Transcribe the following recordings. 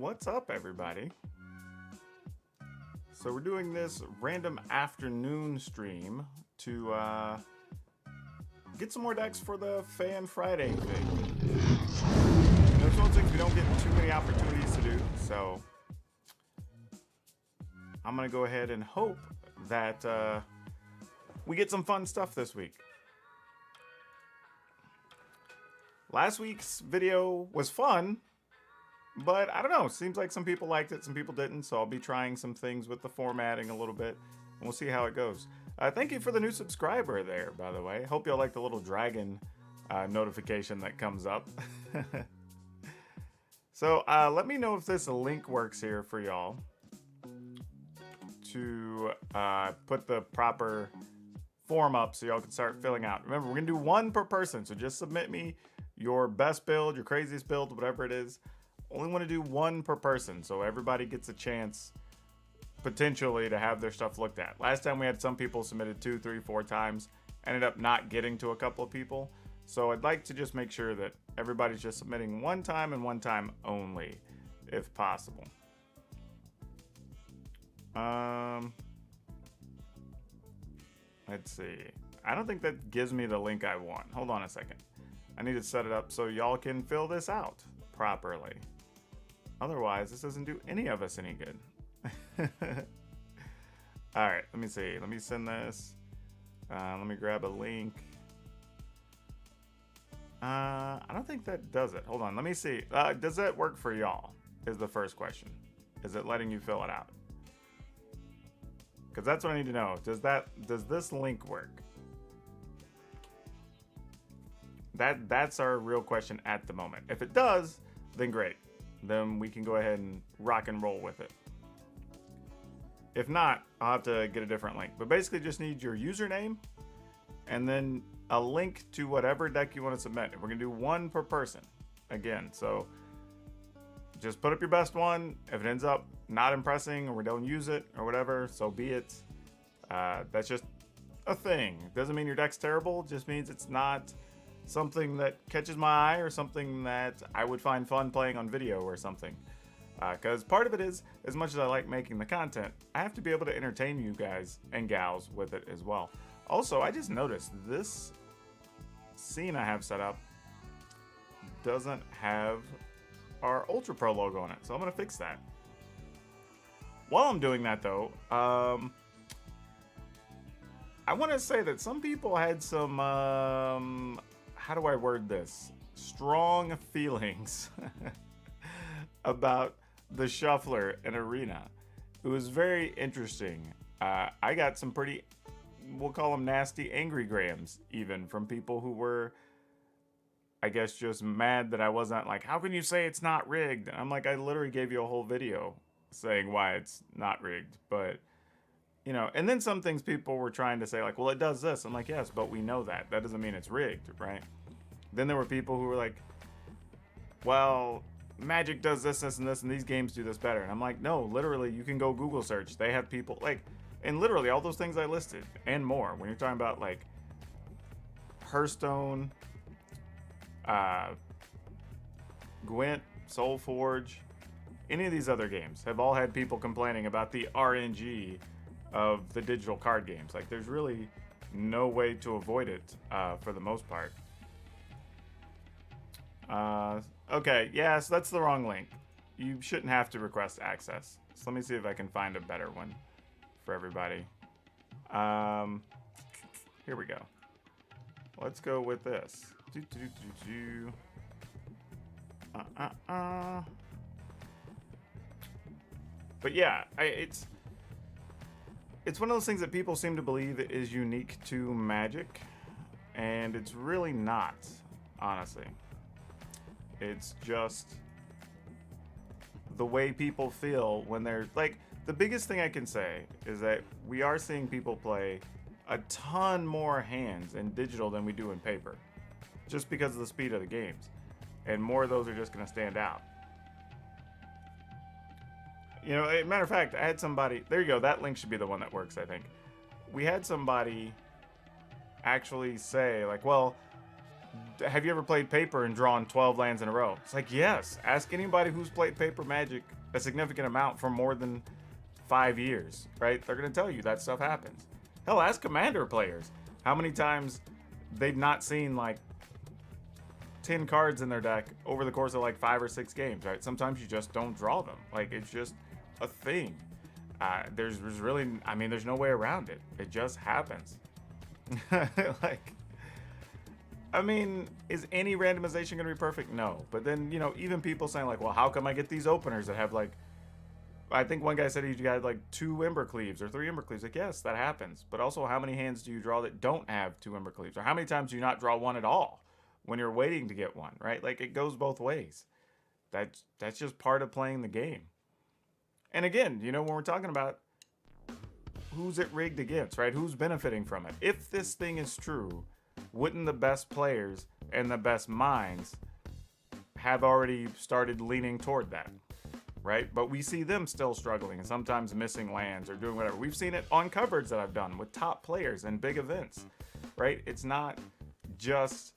What's up, everybody? So we're doing this random afternoon stream to get some more decks for the Fan Friday thing. Those ones things we don't get too many opportunities to do, so I'm gonna go ahead and hope that we get some fun stuff this week. Last week's video was fun, but I don't know. Seems like some people liked it, some people didn't. So I'll be trying some things with the formatting a little bit, and we'll see how it goes. Thank you for the new subscriber there, by the way. Hope y'all like the little dragon notification that comes up. So let me know if this link works here for y'all to put the proper form up so y'all can start filling out. Remember, we're gonna do one per person, so just submit me your best build, your craziest build, whatever it is. Only want to do one per person, so everybody gets a chance potentially to have their stuff looked at. Last time we had some people submitted 2, 3, 4 times, ended up not getting to a couple of people. So I'd like to just make sure that everybody's just submitting one time and one time only, if possible. Let's see. I don't think that gives me the link I want. Hold on a second. I need to set it up so y'all can fill this out properly. Otherwise, this doesn't do any of us any good. All right, let me see. Let me send this. Let me grab a link. I don't think that does it. Hold on, let me see. Does that work for y'all? Is the first question. Is it letting you fill it out? Because that's what I need to know. Does this link work? That's our real question at the moment. If it does, then great. Then we can go ahead and rock and roll with it. If not, I'll have to get a different link. But basically just need your username and then a link to whatever deck you want to submit. We're going to do one per person. Again, so just put up your best one. If it ends up not impressing or we don't use it or whatever, so be it. That's just a thing. Doesn't mean your deck's terrible. Just means it's not something that catches my eye or something that I would find fun playing on video or something. Because part of it is, as much as I like making the content, I have to be able to entertain you guys and gals with it as well. Also, I just noticed this scene I have set up doesn't have our Ultra Pro logo on it, so I'm going to fix that. While I'm doing that though, I want to say that some people had some, how do I word this? Strong feelings about the shuffler in Arena. It was very interesting. I got some pretty, we'll call them nasty, angry grams even from people who were, I guess, just mad that I wasn't like, how can you say it's not rigged? And I'm like, I literally gave you a whole video saying why it's not rigged. But, you know, and then some things people were trying to say like, well, it does this. I'm like, yes, but we know that. That doesn't mean it's rigged, right? Then there were people who were like, well, Magic does this, this, and this, and these games do this better. And I'm like, no, literally, you can go Google search. They have people, like, and literally all those things I listed and more. When you're talking about, like, Hearthstone, Gwent, Soulforge, any of these other games have all had people complaining about the RNG of the digital card games. Like, there's really no way to avoid it for the most part. Okay, yeah, so that's the wrong link. You shouldn't have to request access. So let me see if I can find a better one for everybody. Here we go. Let's go with this. But yeah, it's one of those things that people seem to believe is unique to Magic, and it's really not, honestly. It's just the way people feel when they're like, the biggest thing I can say is that we are seeing people play a ton more hands in digital than we do in paper, just because of the speed of the games, and more of those are just going to stand out. You know, as a matter of fact, I had somebody, there you go, that link should be the one that works, I think. We had somebody actually say, like, well, have you ever played Paper and drawn 12 lands in a row? It's like, yes. Ask anybody who's played Paper Magic a significant amount for more than 5 years, right? They're going to tell you that stuff happens. Hell, ask Commander players how many times they've not seen like 10 cards in their deck over the course of like 5 or 6 games, right? Sometimes you just don't draw them. Like, it's just a thing. There's really, I mean, there's no way around it. It just happens. Like, I mean, is any randomization going to be perfect? No. But then, you know, even people saying like, well, how come I get these openers that have like, I think one guy said he got like 2 Embercleaves or 3 Embercleaves. Like, yes, that happens. But also, how many hands do you draw that don't have 2 Embercleaves? Or how many times do you not draw one at all when you're waiting to get one, right? Like, it goes both ways. That's just part of playing the game. And again, you know, when we're talking about who's it rigged against, right? Who's benefiting from it? If this thing is true, wouldn't the best players and the best minds have already started leaning toward that, right? But we see them still struggling and sometimes missing lands or doing whatever. We've seen it on coverage that I've done with top players and big events, right? It's not just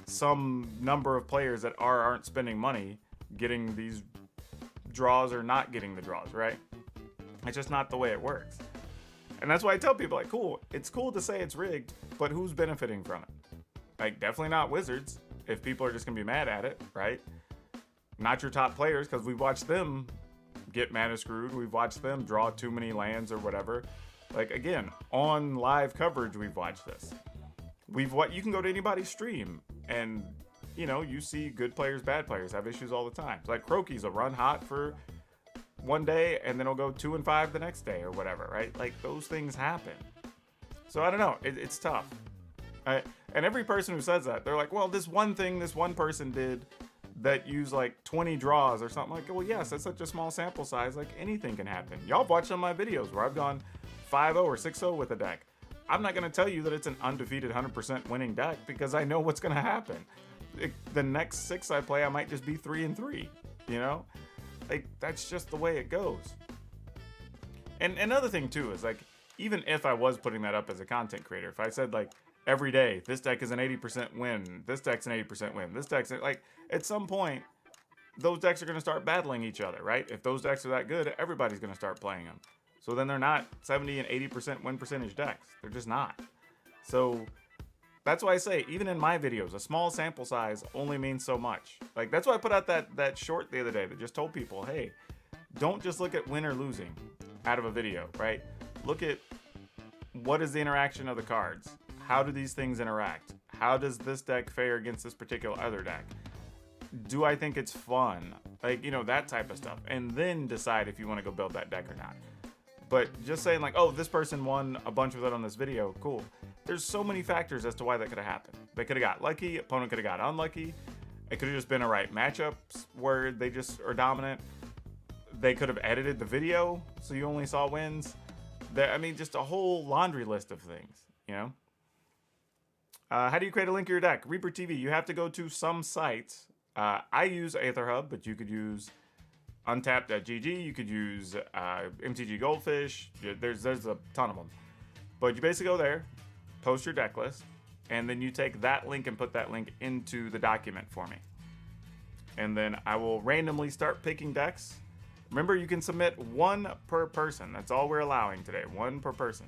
some number of players that aren't spending money getting these draws or not getting the draws, right? It's just not the way it works. And that's why I tell people, like, cool, it's cool to say it's rigged, but who's benefiting from it? Like, definitely not Wizards, if people are just gonna be mad at it, right? Not your top players, because we've watched them get mana screwed. We've watched them draw too many lands or whatever. Like, again, on live coverage, we've watched this. You can go to anybody's stream and, you know, you see good players, bad players have issues all the time. It's like Croaky's will run hot for one day and then it'll go 2-5 the next day or whatever, right? Like, those things happen. So I don't know, it's tough. And every person who says that, they're like, well, this one thing this one person did that used like 20 draws or something. Like, well, yes, that's such a small sample size, like anything can happen. Y'all have watched some of my videos where I've gone 5-0 or 6-0 with a deck. I'm not going to tell you that it's an undefeated 100% winning deck because I know what's going to happen. The next 6 I play, I might just be 3-3, you know? Like, that's just the way it goes. And another thing too is, like, even if I was putting that up as a content creator, if I said like every day this deck is an 80% win, this deck's an 80% win, this deck's like, at some point those decks are going to start battling each other, right? If those decks are that good, everybody's going to start playing them. So then they're not 70 and 80% win percentage decks. They're just not. So that's why I say, even in my videos, a small sample size only means so much. Like, that's why I put out that short the other day that just told people, hey, don't just look at win or losing out of a video, right? Look at what is the interaction of the cards. How do these things interact? How does this deck fare against this particular other deck? Do I think it's fun? Like, you know, that type of stuff. And then decide if you want to go build that deck or not. But just saying like, oh, this person won a bunch of it on this video, cool. There's so many factors as to why that could have happened. They could have got lucky, opponent could have got unlucky. It could have just been a right matchups where they just are dominant. They could have edited the video so you only saw wins. I mean, just a whole laundry list of things, you know? How do you create a link to your deck? Reaper TV, you have to go to some sites. I use AetherHub, but you could use Untapped.gg, you could use MTG Goldfish. There's a ton of them. But you basically go there, post your deck list, and then you take that link and put that link into the document for me. And then I will randomly start picking decks. Remember, you can submit 1 per person. That's all we're allowing today, 1 per person.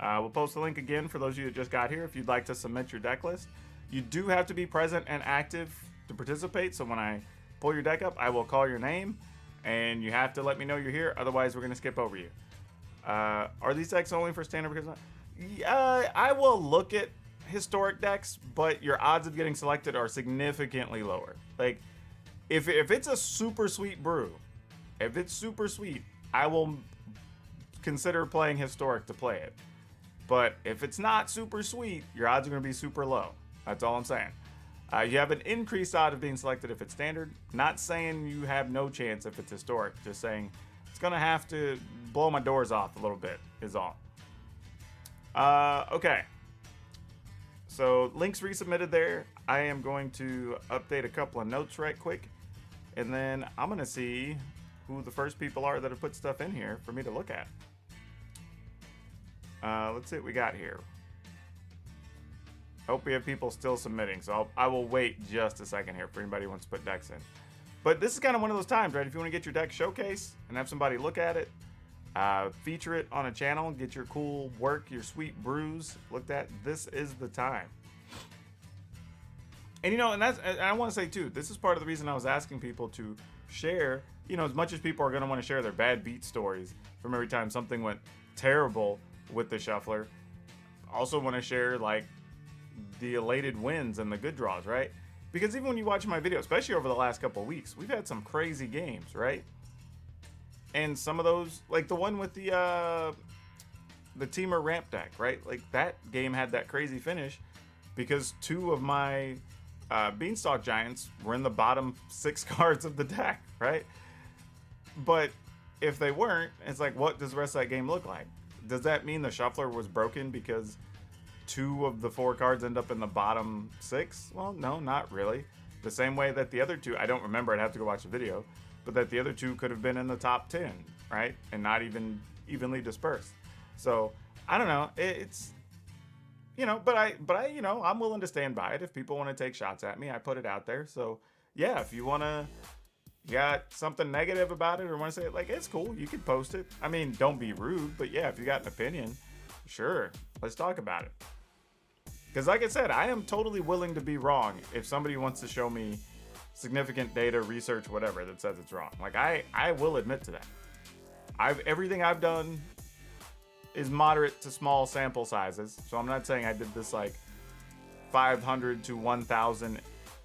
We'll post the link again for those of you that just got here if you'd like to submit your deck list. You do have to be present and active to participate, so when I pull your deck up, I will call your name, and you have to let me know you're here, otherwise we're going to skip over you. Are these decks only for standard? Because I will look at historic decks, but your odds of getting selected are significantly lower. Like, if it's a super sweet brew, if it's super sweet, I will consider playing historic to play it. But if it's not super sweet, your odds are going to be super low. That's all I'm saying. You have an increased odd of being selected if it's standard. Not saying you have no chance if it's historic. Just saying it's going to have to blow my doors off a little bit is all. Okay. So links resubmitted there. I am going to update a couple of notes right quick. And then I'm going to see who the first people are that have put stuff in here for me to look at. Let's see what we got here. Hope we have people still submitting, so I will wait just a second here for anybody who wants to put decks in. But this is kind of one of those times, right? If you want to get your deck showcase and have somebody look at it, feature it on a channel, get your cool work, your sweet brews looked at, this is the time. And and I want to say too, this is part of the reason I was asking people to share, as much as people are going to want to share their bad beat stories from every time something went terrible with the shuffler, also want to share like the elated wins and the good draws, right? Because even when you watch my video, especially over the last couple of weeks, we've had some crazy games, right? And some of those, like the one with the Teamer ramp deck, right? Like that game had that crazy finish because 2 of my Beanstalk Giants were in the bottom 6 cards of the deck, right? But if they weren't, it's like, what does the rest of that game look like? Does that mean the shuffler was broken because 2 of the 4 cards end up in the bottom 6? Well, no, not really. The same way that the other 2, I don't remember, I'd have to go watch the video, but that the other 2 could have been in the top 10, right? And not even evenly dispersed. So, I don't know. It's, but I, I'm willing to stand by it. If people want to take shots at me, I put it out there. So, yeah, if you got something negative about it or want to say it, like, it's cool. You can post it. I mean, don't be rude, but yeah, if you got an opinion, sure, let's talk about it. Because like I said, I am totally willing to be wrong if somebody wants to show me significant data, research, whatever, that says it's wrong. Like, I will admit to that. Everything I've done is moderate to small sample sizes. So I'm not saying I did this like 500 to 1,000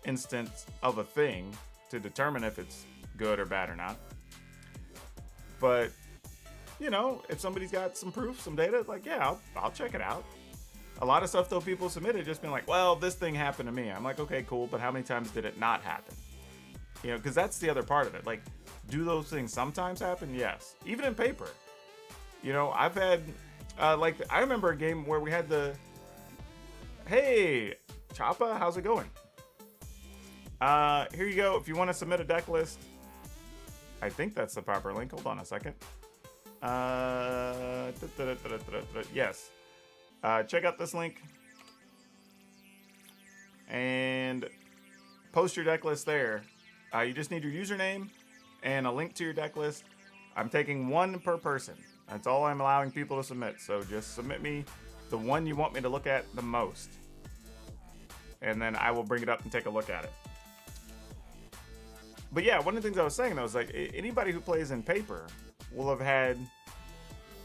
instance of a thing to determine if it's good or bad or not. But, if somebody's got some proof, some data, like, yeah, I'll check it out. A lot of stuff, though, people submitted just being like, well, this thing happened to me. I'm like, okay, cool, but how many times did it not happen? Because that's the other part of it. Like, do those things sometimes happen? Yes. Even in paper. I've had, I remember a game where we had hey, Choppa, how's it going? Here you go. If you want to submit a deck list, I think that's the proper link. Hold on a second. Yes. Check out this link and post your deck list there. You just need your username and a link to your deck list. I'm taking 1 per person. That's all I'm allowing people to submit. So just submit me the one you want me to look at the most. And then I will bring it up and take a look at it. But yeah, one of the things I was saying though is like anybody who plays in paper will have had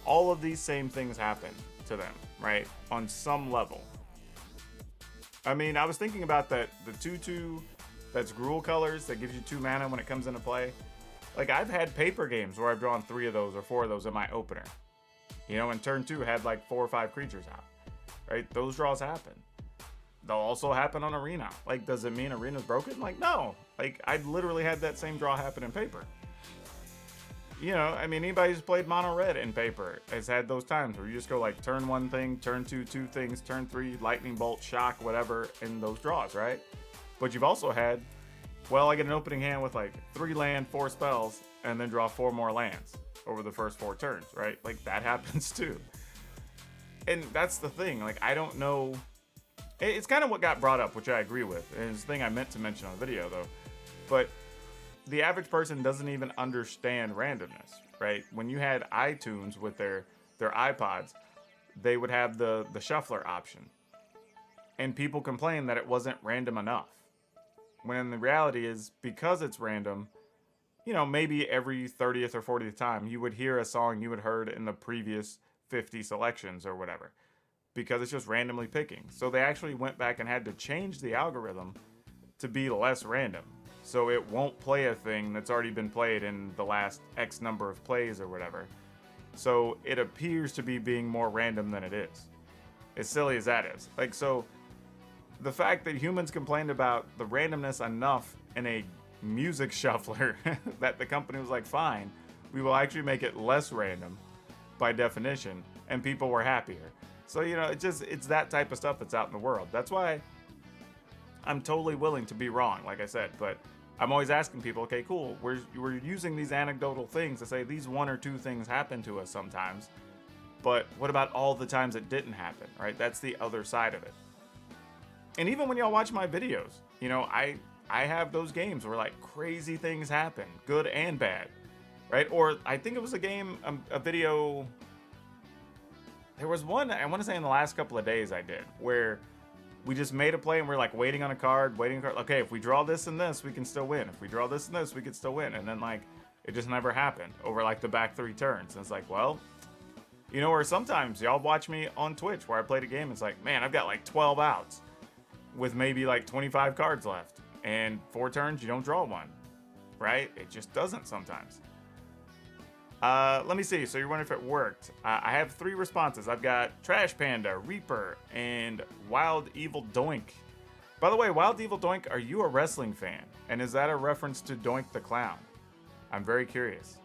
all of these same things happen to them, right? On some level. I mean, I was thinking about the 2/2 that's Gruul colors that gives you 2 mana when it comes into play. Like, I've had paper games where I've drawn 3 of those or 4 of those in my opener. And turn 2 had like 4 or 5 creatures out, right? Those draws happen. They'll also happen on Arena. Like, does it mean Arena's broken? Like, no. Like, I literally had that same draw happen in paper. I mean, anybody who's played mono red in paper has had those times where you just go like turn 1 thing, turn 2 2 things, turn 3 lightning bolt, shock, whatever in those draws, right? But you've also had, well, I get an opening hand with like 3 land, 4 spells, and then draw 4 more lands over the first 4 turns, right? Like, that happens too. And that's the thing. Like, I don't know. It's kind of what got brought up, which I agree with. And it's the thing I meant to mention on the video, though. But the average person doesn't even understand randomness, right? When you had iTunes with their iPods, they would have the shuffler option. And people complain that it wasn't random enough. When the reality is, because it's random, maybe every 30th or 40th time you would hear a song you had heard in the previous 50 selections or whatever. Because it's just randomly picking. So they actually went back and had to change the algorithm to be less random. So it won't play a thing that's already been played in the last X number of plays or whatever. So it appears to be being more random than it is. As silly as that is. Like, so the fact that humans complained about the randomness enough in a music shuffler that the company was like, fine, we will actually make it less random by definition, and people were happier. So, it's that type of stuff that's out in the world. That's why I'm totally willing to be wrong, like I said, but I'm always asking people, okay, cool, we're using these anecdotal things to say these 1 or 2 things happen to us sometimes, but what about all the times it didn't happen, right? That's the other side of it. And even when y'all watch my videos, you know, I have those games where like crazy things happen, good and bad, right? Or I think it was a game, a video. There was one, I want to say in the last couple of days I did, where we just made a play and we're like waiting on a card, Okay, if we draw this and this, we can still win. If we draw this and this, we can still win. And then like, it just never happened over like the back 3 turns. And it's like, well, you know, or sometimes y'all watch me on Twitch where I played a game. It's like, man, I've got like 12 outs with maybe like 25 cards left. And 4 turns, you don't draw one, right? It just doesn't sometimes. Let me see. So you're wondering if it worked. I have 3 responses. I've got Trash Panda, Reaper, and Wild Evil Doink. By the way, Wild Evil Doink, are you a wrestling fan? And is that a reference to Doink the Clown? I'm very curious.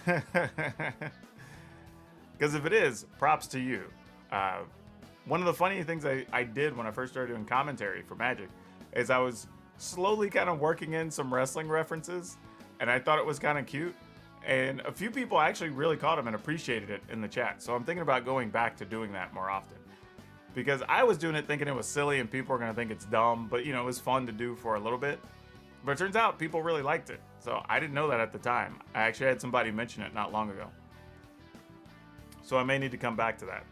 Because if it is, props to you. One of the funny things I did when I first started doing commentary for Magic is I was slowly kind of working in some wrestling references, and I thought it was kind of cute. And a few people actually really caught them and appreciated it in the chat. So I'm thinking about going back to doing that more often. Because I was doing it thinking it was silly and people are going to think it's dumb. But, you know, it was fun to do for a little bit. But it turns out people really liked it. So I didn't know that at the time. I actually had somebody mention it not long ago. So I may need to come back to that.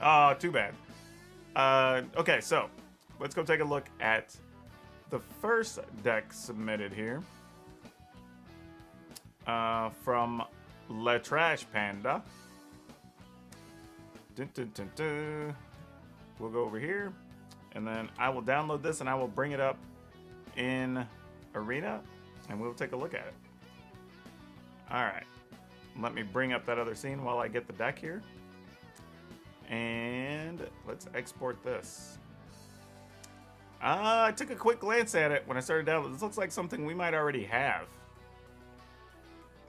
Oh, too bad. Okay, so let's go take a look at the first deck submitted here. From Le Trash Panda. Dun, dun, dun, dun. We'll go over here, and then I will download this and I will bring it up in Arena, and we'll take a look at it. All right, let me bring up that other scene while I get the deck here, and let's export this. I took a quick glance at it when I started downloading. This looks like something we might already have.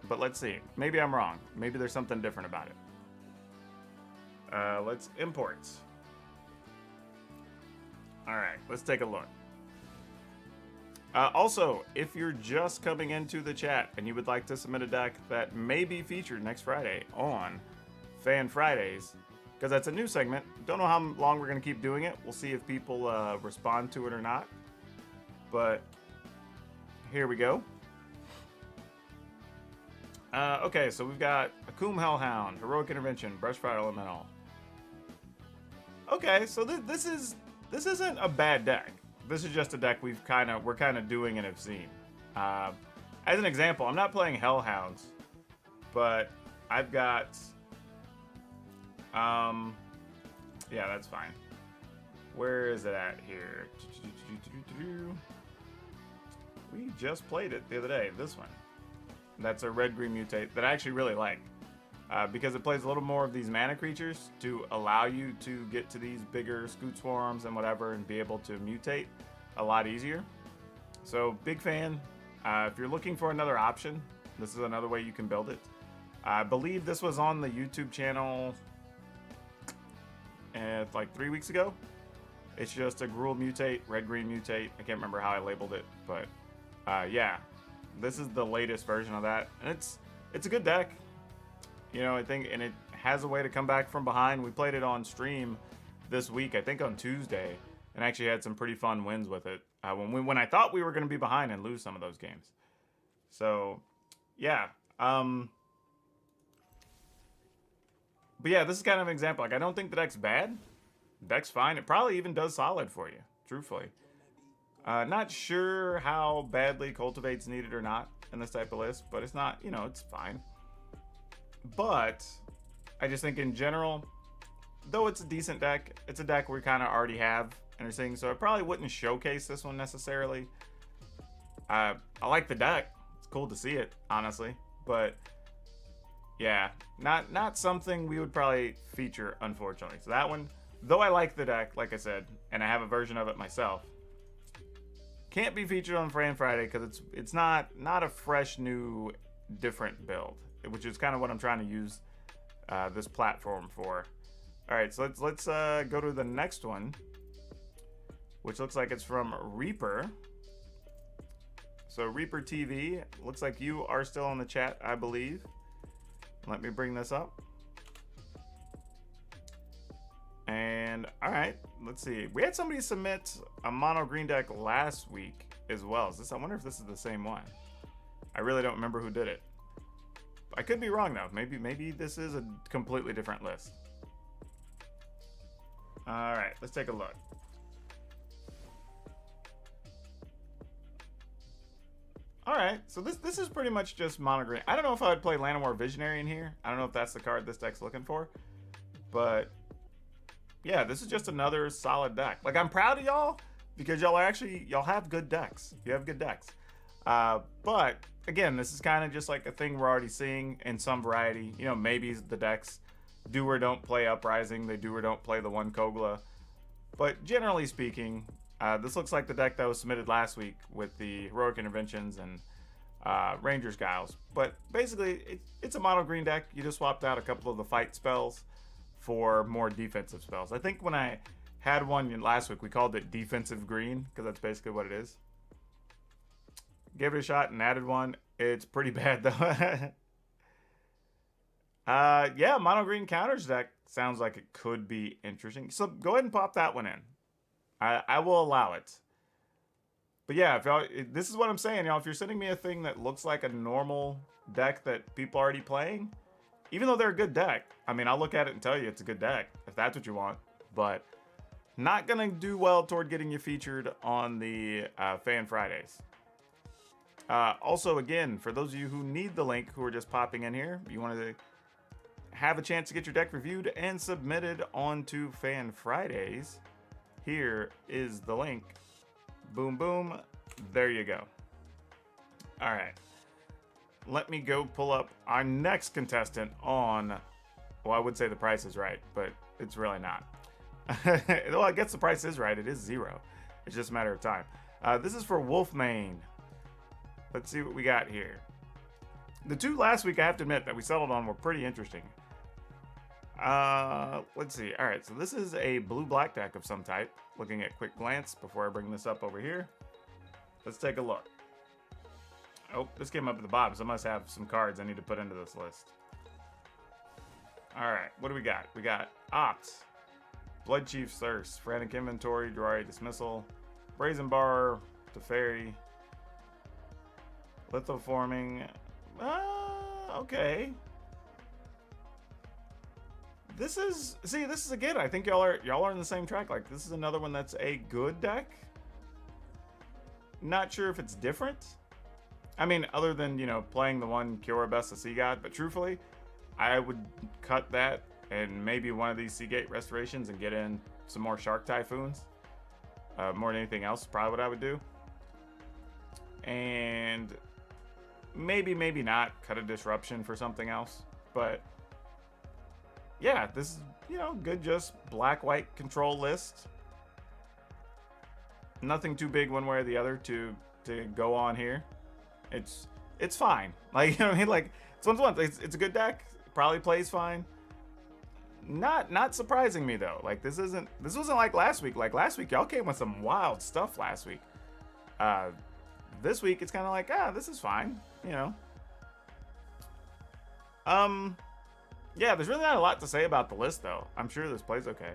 But let's see. Maybe I'm wrong. Maybe there's something different about it. Let's import. All right, let's take a look. Also, if you're just coming into the chat and you would like to submit a deck that may be featured next Friday on Fan Fridays, because that's a new segment. Don't know how long we're going to keep doing it. We'll see if people respond to it or not. But here we go. Okay, so we've got Akum Hellhound, Heroic Intervention, Brushfire Elemental. Okay, so this isn't a bad deck. This is just a deck we're kind of doing and have seen. As an example, I'm not playing Hellhounds, but I've got yeah, that's fine. Where is it at here? We just played it the other day. This one. That's a red-green mutate that I actually really like because it plays a little more of these mana creatures to allow you to get to these bigger Scoot Swarms and whatever and be able to mutate a lot easier. So big fan. If you're looking for another option, this is another way you can build it. I believe this was on the YouTube channel like 3 weeks ago. It's just a Gruul mutate, red-green mutate. I can't remember how I labeled it, but yeah. This is the latest version of that, and it's a good deck, you know. I think, and it has a way to come back from behind. We played it on stream this week, I think on Tuesday, and actually had some pretty fun wins with it. When I thought we were going to be behind and lose some of those games. So, yeah. But yeah, this is kind of an example. Like, I don't think the deck's bad. The deck's fine. It probably even does solid for you, truthfully. Not sure how badly Cultivate's needed or not in this type of list, but it's not, you know, it's fine. But I just think in general, though it's a decent deck, it's a deck we kind of already have and are seeing, so I probably wouldn't showcase this one necessarily. I like the deck. It's cool to see it, honestly, but yeah, not something we would probably feature, unfortunately. So that one, though I like the deck, like I said, and I have a version of it myself, can't be featured on Fan Friday because it's not a fresh, new, different build, which is kind of what I'm trying to use this platform for. All right, so let's go to the next one, which looks like it's from Reaper. So Reaper TV, looks like you are still in the chat, I believe. Let me bring this up. And all right, let's see. We had somebody submit a mono green deck last week as well. Is this? I wonder if this is the same one. I really don't remember who did it. I could be wrong though. Maybe this is a completely different list. All right, let's take a look. All right, so this is pretty much just mono green. I don't know if I would play Llanowar Visionary in here. I don't know if that's the card this deck's looking for, but yeah, this is just another solid deck. Like, I'm proud of y'all because y'all have good decks. You have good decks. But again, this is kind of just like a thing we're already seeing in some variety. You know, maybe the decks do or don't play Uprising. They do or don't play the one Kogla. But generally speaking, this looks like the deck that was submitted last week with the Heroic Interventions and Ranger's Guiles. But basically, it's a mono green deck. You just swapped out a couple of the fight spells for more defensive spells. I think when I had one last week, we called it defensive green because that's basically what it is. Gave it a shot and added one. It's pretty bad though. Yeah, mono green counters deck sounds like it could be interesting. So go ahead and pop that one in. I will allow it. But yeah, if y'all, this is what I'm saying, y'all. If you're sending me a thing that looks like a normal deck that people are already playing, even though they're a good deck, I mean, I'll look at it and tell you it's a good deck if that's what you want. But not gonna do well toward getting you featured on the Fan Fridays. Also, again, for those of you who need the link, who are just popping in here, you want to have a chance to get your deck reviewed and submitted onto Fan Fridays, here is the link. Boom, boom. There you go. All right. Let me go pull up our next contestant on, well, I would say the price is right, but it's really not. Well, I guess the price is right. It is 0. It's just a matter of time. This is for Wolfmane. Let's see what we got here. The two last week, I have to admit, that we settled on were pretty interesting. Let's see. All right, so this is a blue-black deck of some type. Looking at quick glance before I bring this up over here. Let's take a look. Oh, this came up at the bottom, so I must have some cards I need to put into this list. All right, what do we got? We got Opt, Blood Chief's Thirst, Frantic Inventory, Droid Dismissal, Brazen Bar, Teferi, Lithoforming. Okay. This is again, I think y'all are in the same track. Like, this is another one that's a good deck. Not sure if it's different. I mean, other than, you know, playing the one Kiora Best of Sea God, but truthfully, I would cut that and maybe one of these Seagate Restorations and get in some more Shark Typhoons. More than anything else, probably what I would do. And maybe not cut a Disruption for something else, but yeah, this is, you know, good, just black-white control list. Nothing too big one way or the other to go on here. It's fine. Like, you know what I mean? Like, it's a good deck. Probably plays fine. Not surprising me though. Like, this wasn't like last week. Like last week, y'all came with some wild stuff last week. This week it's kind of like, this is fine, you know. Yeah, there's really not a lot to say about the list, though. I'm sure this plays okay.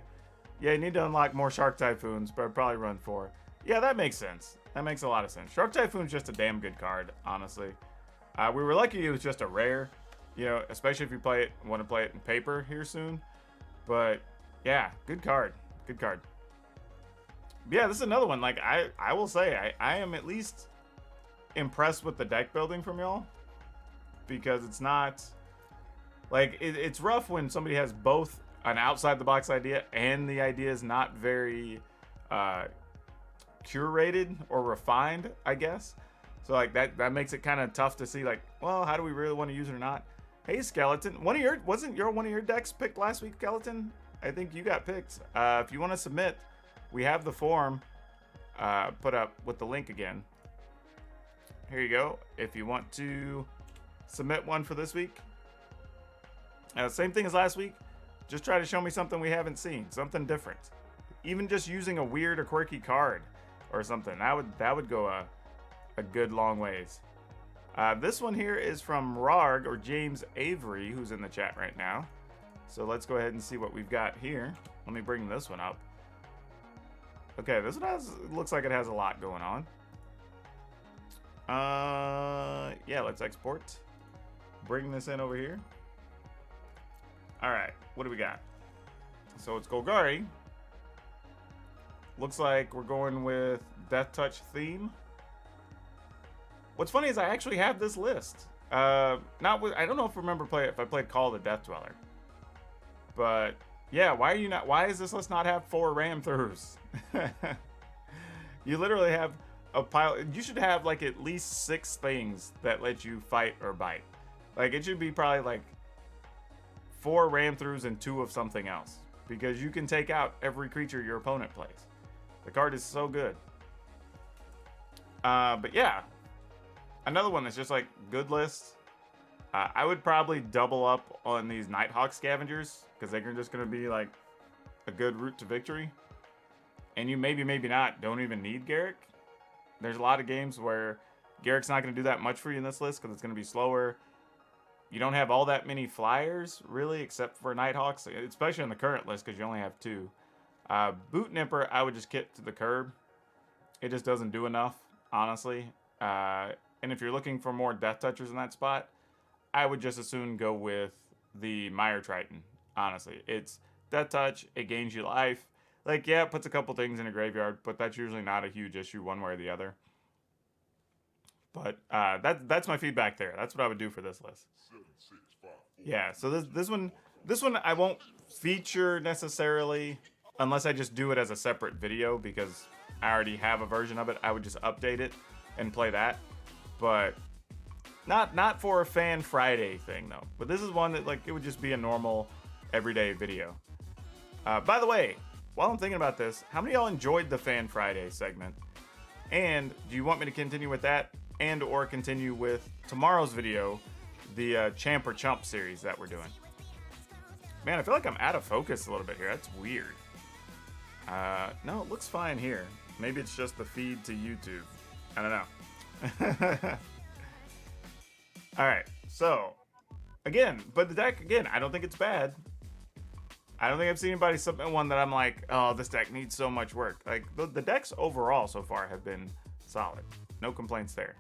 Yeah, you need to unlock more Shark Typhoons, but I'd probably run 4. Yeah, that makes sense. That makes a lot of sense. Shark Typhoon's just a damn good card, honestly. We were lucky it was just a rare, you know, especially if you want to play it in paper here soon. But yeah, good card. Good card. Yeah, this is another one. Like, I will say, I am at least impressed with the deck building from y'all. Because it's not... Like, it's rough when somebody has both an outside-the-box idea and the idea is not very curated or refined, I guess. So, like, that makes it kind of tough to see, like, well, how do we really want to use it or not? Hey, Skeleton. Wasn't one of your decks picked last week, Skeleton? I think you got picked. If you want to submit, we have the form put up with the link again. Here you go. If you want to submit one for this week. Same thing as last week. Just try to show me something we haven't seen, something different. Even just using a weird or quirky card or something, that would go a good long ways. This one here is from Rarg, or James Avery, who's in the chat right now. So let's go ahead and see what we've got here. Let me bring this one up. Okay, this one looks like it has a lot going on. Yeah, let's export. Bring this in over here. All right, what do we got? So it's Golgari. Looks like we're going with Death Touch theme. What's funny is I actually have this list. Not with, I don't know if I played Call of the Death Dweller. But yeah, why does this list not have 4 ram throughs? You literally have a pile. You should have like at least 6 things that let you fight or bite. Like it should be probably like 4 ram throughs and 2 of something else, because you can take out every creature your opponent plays. The card is so good. But yeah, another one that's just like good list. I would probably double up on these Nighthawk Scavengers, because they're just going to be like a good route to victory. And you maybe not don't even need Garruk. There's a lot of games where Garrick's not going to do that much for you in this list because it's going to be slower. You don't have all that many flyers, really, except for Nighthawks, especially in the current list because you only have 2. Boot Nipper, I would just kick to the curb. It just doesn't do enough, honestly. And if you're looking for more Death Touchers in that spot, I would just as soon go with the Mire Triton, honestly. It's Death Touch, it gains you life. Like, yeah, it puts a couple things in a graveyard, but that's usually not a huge issue one way or the other. But that's my feedback there. That's what I would do for this list. Yeah, so this one I won't feature necessarily unless I just do it as a separate video, because I already have a version of it. I would just update it and play that. But not for a Fan Friday thing, though. But this is one that, like, it would just be a normal, everyday video. By the way, while I'm thinking about this, how many of y'all enjoyed the Fan Friday segment? And do you want me to continue with that and or continue with tomorrow's video, the Champ or Chump series that we're doing? Man, I feel like I'm out of focus a little bit here. That's weird. No, it looks fine here. Maybe it's just the feed to YouTube. I don't know. All right, so again, but the deck, again, I don't think it's bad. I don't think I've seen anybody submit one that I'm like, oh, this deck needs so much work. Like, the decks overall so far have been solid. No complaints there.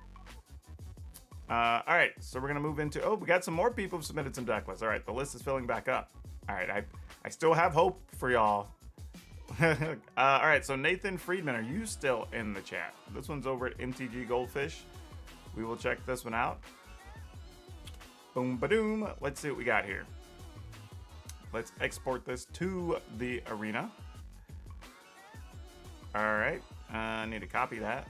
All right, so we're going to move into, oh, we got some more people who submitted some deck lists. All right, the list is filling back up. All right, I still have hope for y'all. All right, so Nathan Friedman, are you still in the chat? This one's over at MTG Goldfish. We will check this one out. Boom, ba-doom. Let's see what we got here. Let's export this to the arena. All right, I need to copy that.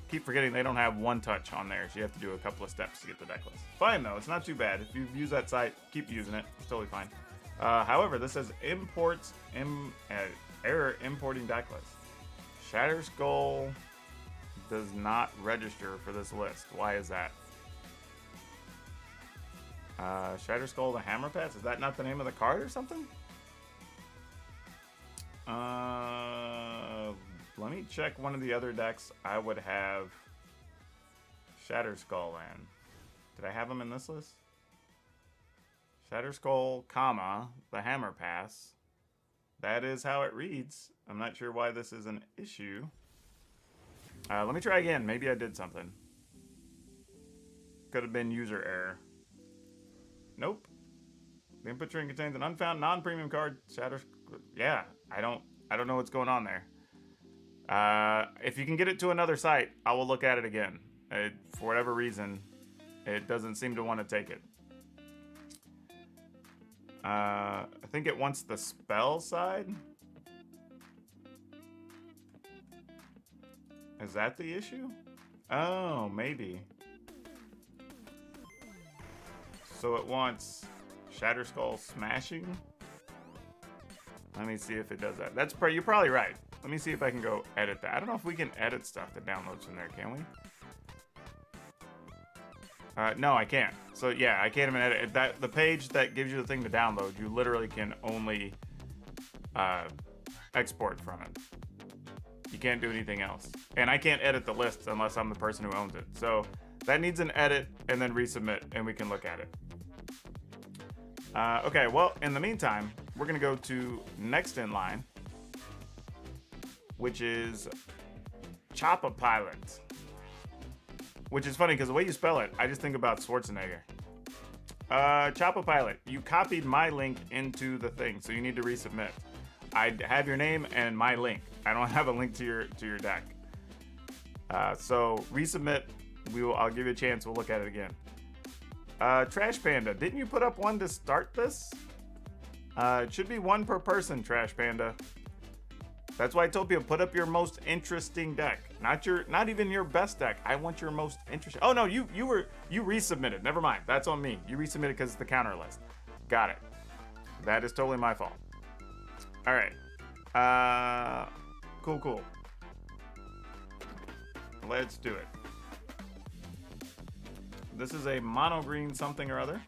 Keep forgetting they don't have one touch on there, so you have to do a couple of steps to get the deck list. Fine though, it's not too bad. If you've used that site, keep using it. It's totally fine. However, this says error importing deck list. Shatter Skull does not register for this list. Why is that? Shatter Skull, the Hammer Pass? Is that not the name of the card or something? Let me check one of the other decks I would have Shatter Skull in. Did I have them in this list? Shatter Skull, comma, the Hammer Pass. That is how it reads. I'm not sure why this is an issue. Let me try again. Maybe I did something. Could have been user error. Nope. The input string contains an unfound non-premium card. Yeah, I don't know what's going on there. If you can get it to another site, I will look at it again. For whatever reason, it doesn't seem to want to take it. I think it wants the spell side. Is that the issue? Oh, maybe. So it wants Shatter Skull smashing. Let me see if it does that. You're probably right. Let me see if I can go edit that. I don't know if we can edit stuff that downloads from there, can we? No, I can't. So yeah, I can't even edit that. The page that gives you the thing to download, you literally can only export from it. You can't do anything else. And I can't edit the list unless I'm the person who owns it. So that needs an edit and then resubmit, and we can look at it. Okay, well, in the meantime, we're going to go to next in line, which is Choppa Pilot. Which is funny because the way you spell it, I just think about Schwarzenegger. Choppa Pilot, you copied my link into the thing, so you need to resubmit. I have your name and my link. I don't have a link to your deck. So resubmit. I'll give you a chance. We'll look at it again. Trash Panda, didn't you put up one to start this? It should be one per person, Trash Panda. That's why I told people, put up your most interesting deck. Not even your best deck. I want your most interesting. Oh no, you resubmitted. Never mind. That's on me. You resubmitted because it's the counter list. Got it. That is totally my fault. All right. Cool. Let's do it. This is a mono green something or other.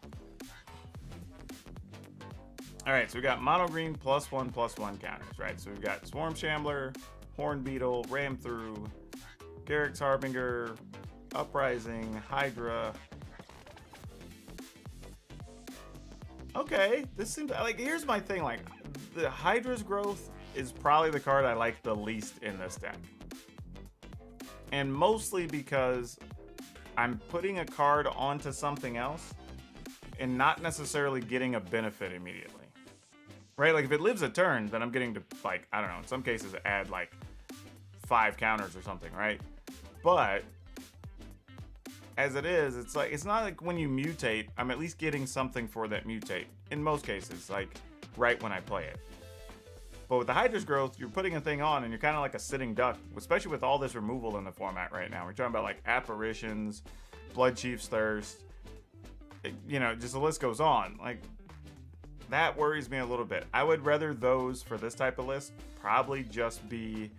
All right, so we got mono green +1/+1 counters, right? So we've got Swarm Shambler, Horn Beetle, Ram Through, Garrick's Harbinger, Uprising, Hydra. Okay, this seems like, here's my thing, like the Hydra's Growth is probably the card I like the least in this deck. And mostly because I'm putting a card onto something else and not necessarily getting a benefit immediately. Right? Like if it lives a turn, then I'm getting to, like, I don't know, in some cases add like 5 counters or something, right? But as it is, it's like, it's not like when you mutate, I'm at least getting something for that mutate. In most cases, like right when I play it. But with the Hydra's Growth, you're putting a thing on and you're kind of like a sitting duck, especially with all this removal in the format right now. We're talking about like Apparitions, Blood Chief's Thirst, you know, just the list goes on. Like, that worries me a little bit. I would rather those for this type of list probably just be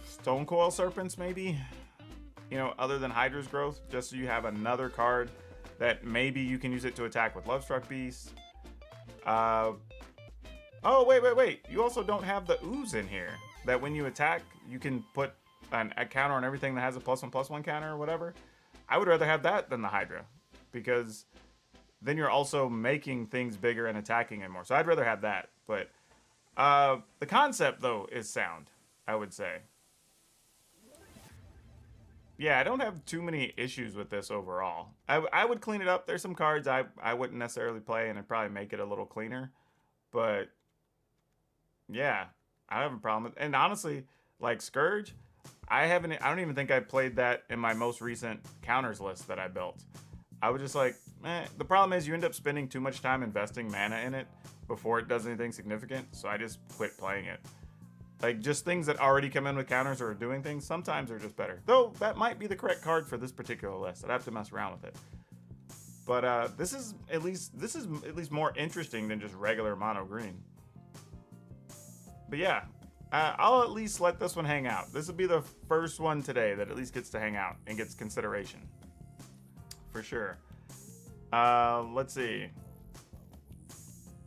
Stonecoil Serpents, maybe. You know, other than Hydra's Growth, just so you have another card that maybe you can use it to attack with Lovestruck Beast. Oh, wait. You also don't have the Ooze in here. That when you attack, you can put a counter on everything that has a +1/+1 counter or whatever. I would rather have that than the Hydra. Because then you're also making things bigger and attacking it more. So I'd rather have that. But the concept, though, is sound, I would say. Yeah, I don't have too many issues with this overall. I would clean it up. There's some cards I wouldn't necessarily play, and I'd probably make it a little cleaner. But yeah, I don't have a problem with it. And honestly, like Scourge, I don't even think I played that in my most recent counters list that I built. I was just like, the problem is you end up spending too much time investing mana in it before it does anything significant, so I just quit playing it. Like, just things that already come in with counters or are doing things, sometimes are just better. Though, that might be the correct card for this particular list. I'd have to mess around with it. But this is at least more interesting than just regular mono green. But yeah, I'll at least let this one hang out. This will be the first one today that at least gets to hang out and gets consideration. For sure. Let's see.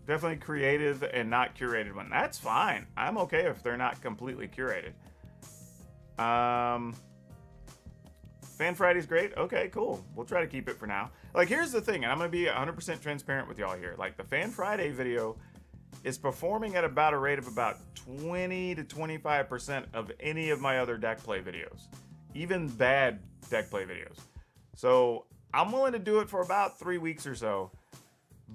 Definitely creative and not curated one. That's fine. I'm okay if they're not completely curated. Fan Friday's great. Okay, cool. We'll try to keep it for now. Like, here's the thing, and I'm going to be 100% transparent with y'all here. Like, the Fan Friday video is performing at about a rate of about 20 to 25% of any of my other deck play videos. Even bad deck play videos. So I'm willing to do it for about 3 weeks or so.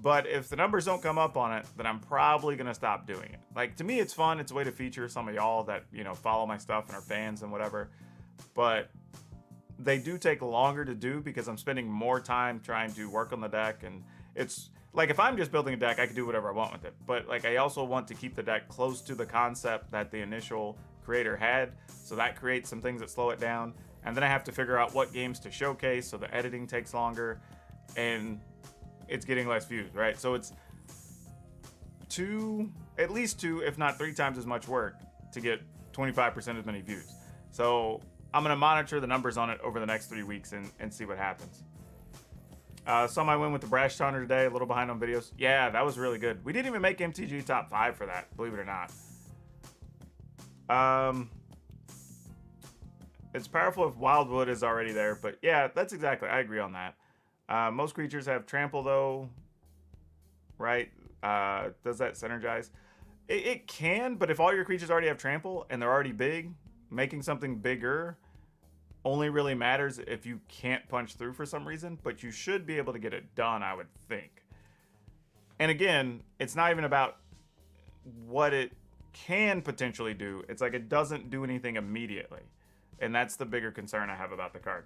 But if the numbers don't come up on it, then I'm probably going to stop doing it. Like, to me, it's fun. It's a way to feature some of y'all that, you know, follow my stuff and are fans and whatever. But they do take longer to do because I'm spending more time trying to work on the deck. And it's like, if I'm just building a deck, I can do whatever I want with it. But like, I also want to keep the deck close to the concept that the initial creator had. So that creates some things that slow it down. And then I have to figure out what games to showcase. So the editing takes longer and it's getting less views, right? So it's at least two, if not 3 times as much work to get 25% as many views. So I'm going to monitor the numbers on it over the next 3 weeks and see what happens. Saw my win with the Brash Taunter today, a little behind on videos. Yeah, that was really good. We didn't even make MTG top 5 for that, believe it or not. It's powerful if Wildwood is already there, but yeah, that's exactly, I agree on that. Most creatures have trample though, right? Does that synergize? It can, but if all your creatures already have trample and they're already big, making something bigger only really matters if you can't punch through for some reason, but you should be able to get it done, I would think. And again, it's not even about what it can potentially do. It's like it doesn't do anything immediately. And that's the bigger concern I have about the card.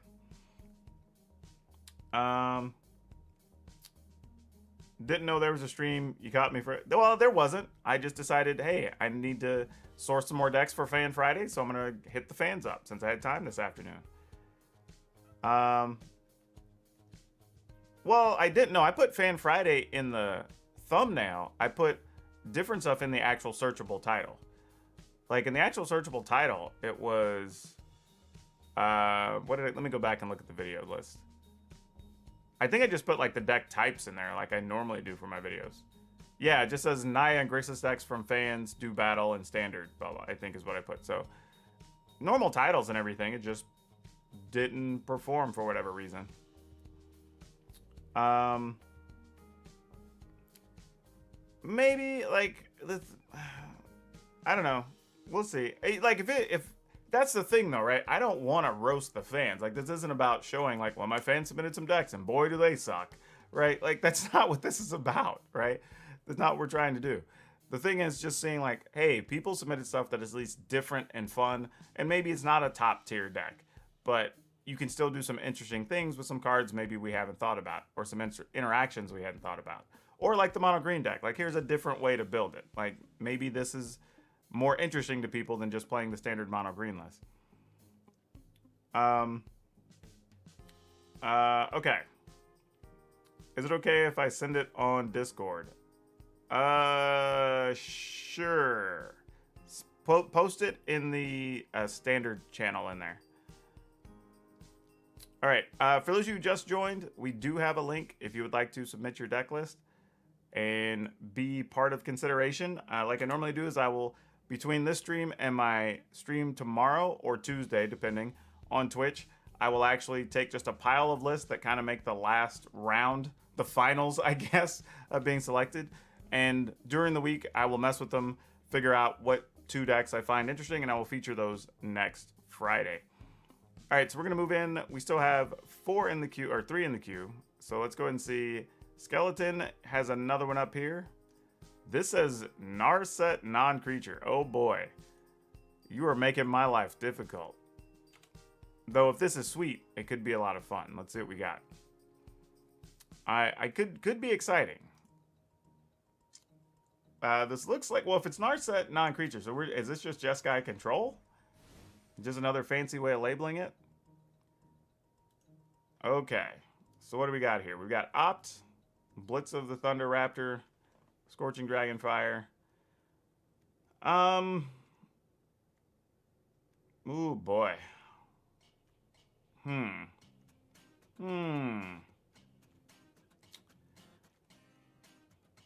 Didn't know there was a stream. You caught me for... Well, there wasn't. I just decided, hey, I need to source some more decks for Fan Friday, so I'm going to hit the fans up since I had time this afternoon. Well, I didn't know. I put Fan Friday in the thumbnail. I put different stuff in the actual searchable title. Like, in the actual searchable title, it was... let me go back and look at the video list. I think I just put like the deck types in there like I normally do for my videos. Yeah, it just says Naya and Grixis decks from fans, do battle, and standard, blah, blah, I think is what I put. So normal titles and everything, it just didn't perform for whatever reason. Maybe like this, I don't know. We'll see. Like if that's the thing though, right? I don't want to roast the fans. Like, this isn't about showing like, well, my fans submitted some decks and boy do they suck, right? Like, that's not what this is about, right? That's not what we're trying to do. The thing is just seeing like, hey, people submitted stuff that is at least different and fun, and maybe it's not a top tier deck, but you can still do some interesting things with some cards maybe we haven't thought about, or some interactions we hadn't thought about. Or like the mono green deck, like here's a different way to build it. Like maybe this is more interesting to people than just playing the standard mono green list. Okay. Is it okay if I send it on Discord? Sure. Post it in the standard channel in there. All right. For those of you who just joined, we do have a link if you would like to submit your deck list and be part of consideration. Like I normally do is I will, between this stream and my stream tomorrow or Tuesday, depending, on Twitch, I will actually take just a pile of lists that kind of make the last round, the finals, I guess, of being selected. And during the week, I will mess with them, figure out what 2 decks I find interesting, and I will feature those next Friday. All right, so we're going to move in. We still have 4 in the queue, or 3 in the queue. So let's go ahead and see. Skeleton has another one up here. This says Narset non-creature. Oh boy. You are making my life difficult. Though if this is sweet, it could be a lot of fun. Let's see what we got. I could be exciting. This looks like, well, if it's Narset non-creature, so is this just Jeskai control? Just another fancy way of labeling it? Okay. So what do we got here? We've got Opt, Blitz of the Thunder Raptor, Scorching Dragonfire. Ooh, boy.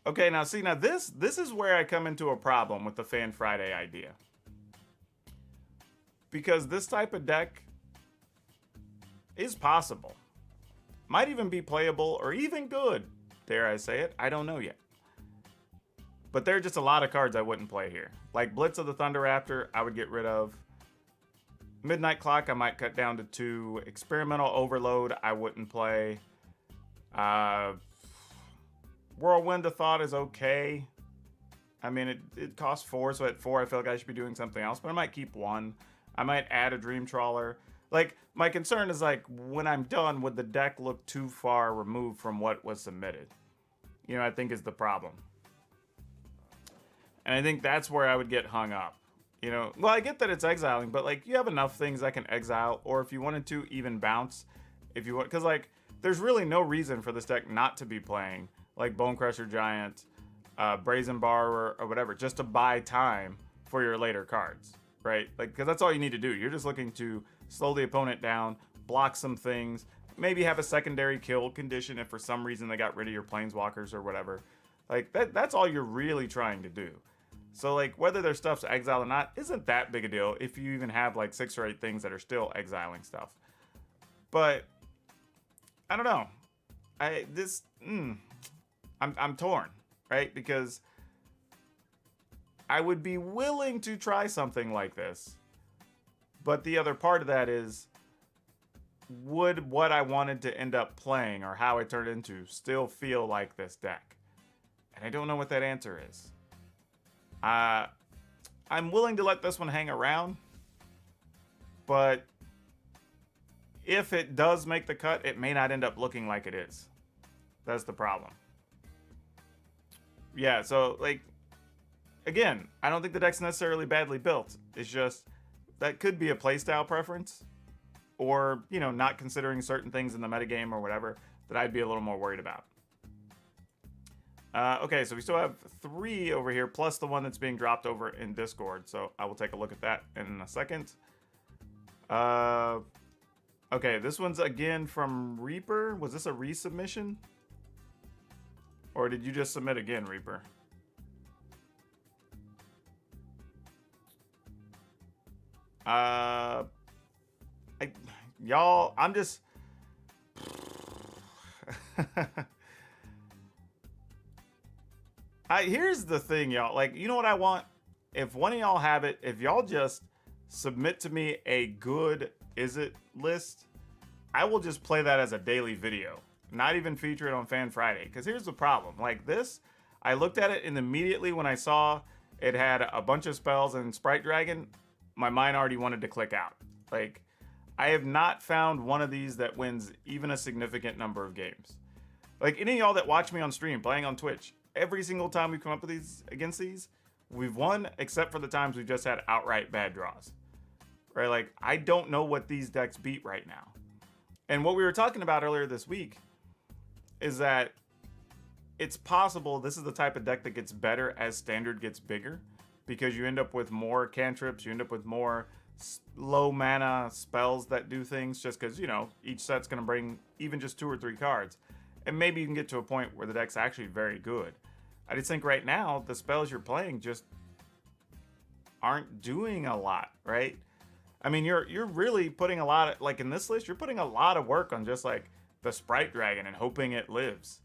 Okay, now see, this is where I come into a problem with the Fan Friday idea. Because this type of deck is possible. Might even be playable or even good, dare I say it. I don't know yet. But there are just a lot of cards I wouldn't play here. Like Blitz of the Thunder Raptor, I would get rid of. Midnight Clock, I might cut down to 2. Experimental Overload, I wouldn't play. Whirlwind of Thought is okay. I mean, it costs 4, so at 4 I feel like I should be doing something else. But I might keep 1. I might add a Dream Trawler. Like, my concern is, like, when I'm done, would the deck look too far removed from what was submitted? You know, I think is the problem. And I think that's where I would get hung up. You know, well, I get that it's exiling, but, like, you have enough things that can exile, or if you wanted to, even bounce. If you want, because, like, there's really no reason for this deck not to be playing, like, Bonecrusher Giant, Brazen Bar, or whatever, just to buy time for your later cards, right? Like, because that's all you need to do. You're just looking to slow the opponent down, block some things, maybe have a secondary kill condition if for some reason they got rid of your planeswalkers or whatever. Like, that's all you're really trying to do. So, like, whether their stuff's exiled or not isn't that big a deal if you even have, like, 6 or 8 things that are still exiling stuff. But, I don't know. I'm torn, right? Because I would be willing to try something like this. But the other part of that is, would what I wanted to end up playing or how it turned into still feel like this deck? And I don't know what that answer is. I'm willing to let this one hang around, but if it does make the cut, it may not end up looking like it is. That's the problem. Yeah, so like, again, I don't think the deck's necessarily badly built. It's just that could be a playstyle preference, or, you know, not considering certain things in the metagame or whatever that I'd be a little more worried about. Okay, so we still have 3 over here, plus the one that's being dropped over in Discord. So I will take a look at that in a second. Okay, this one's again from Reaper. Was this a resubmission? Or did you just submit again, Reaper? Y'all, I'm just... Here's the thing, y'all. Like, you know what I want? If one of y'all have it, if y'all just submit to me a good Izzet list, I will just play that as a daily video. Not even feature it on Fan Friday. Because here's the problem. Like this, I looked at it and immediately when I saw it had a bunch of spells and Sprite Dragon, my mind already wanted to click out. Like, I have not found one of these that wins even a significant number of games. Like, any of y'all that watch me on stream, playing on Twitch, every single time we come up with these against these, we've won, except for the times we've just had outright bad draws. Right? Like, I don't know what these decks beat right now. And what we were talking about earlier this week is that it's possible this is the type of deck that gets better as standard gets bigger, because you end up with more cantrips, you end up with more low mana spells that do things, just because, you know, each set's going to bring even just 2 or 3 cards. And maybe you can get to a point where the deck's actually very good. I just think right now, the spells you're playing just aren't doing a lot, right? I mean, you're really putting a lot of, like in this list, you're putting a lot of work on just like the Sprite Dragon and hoping it lives,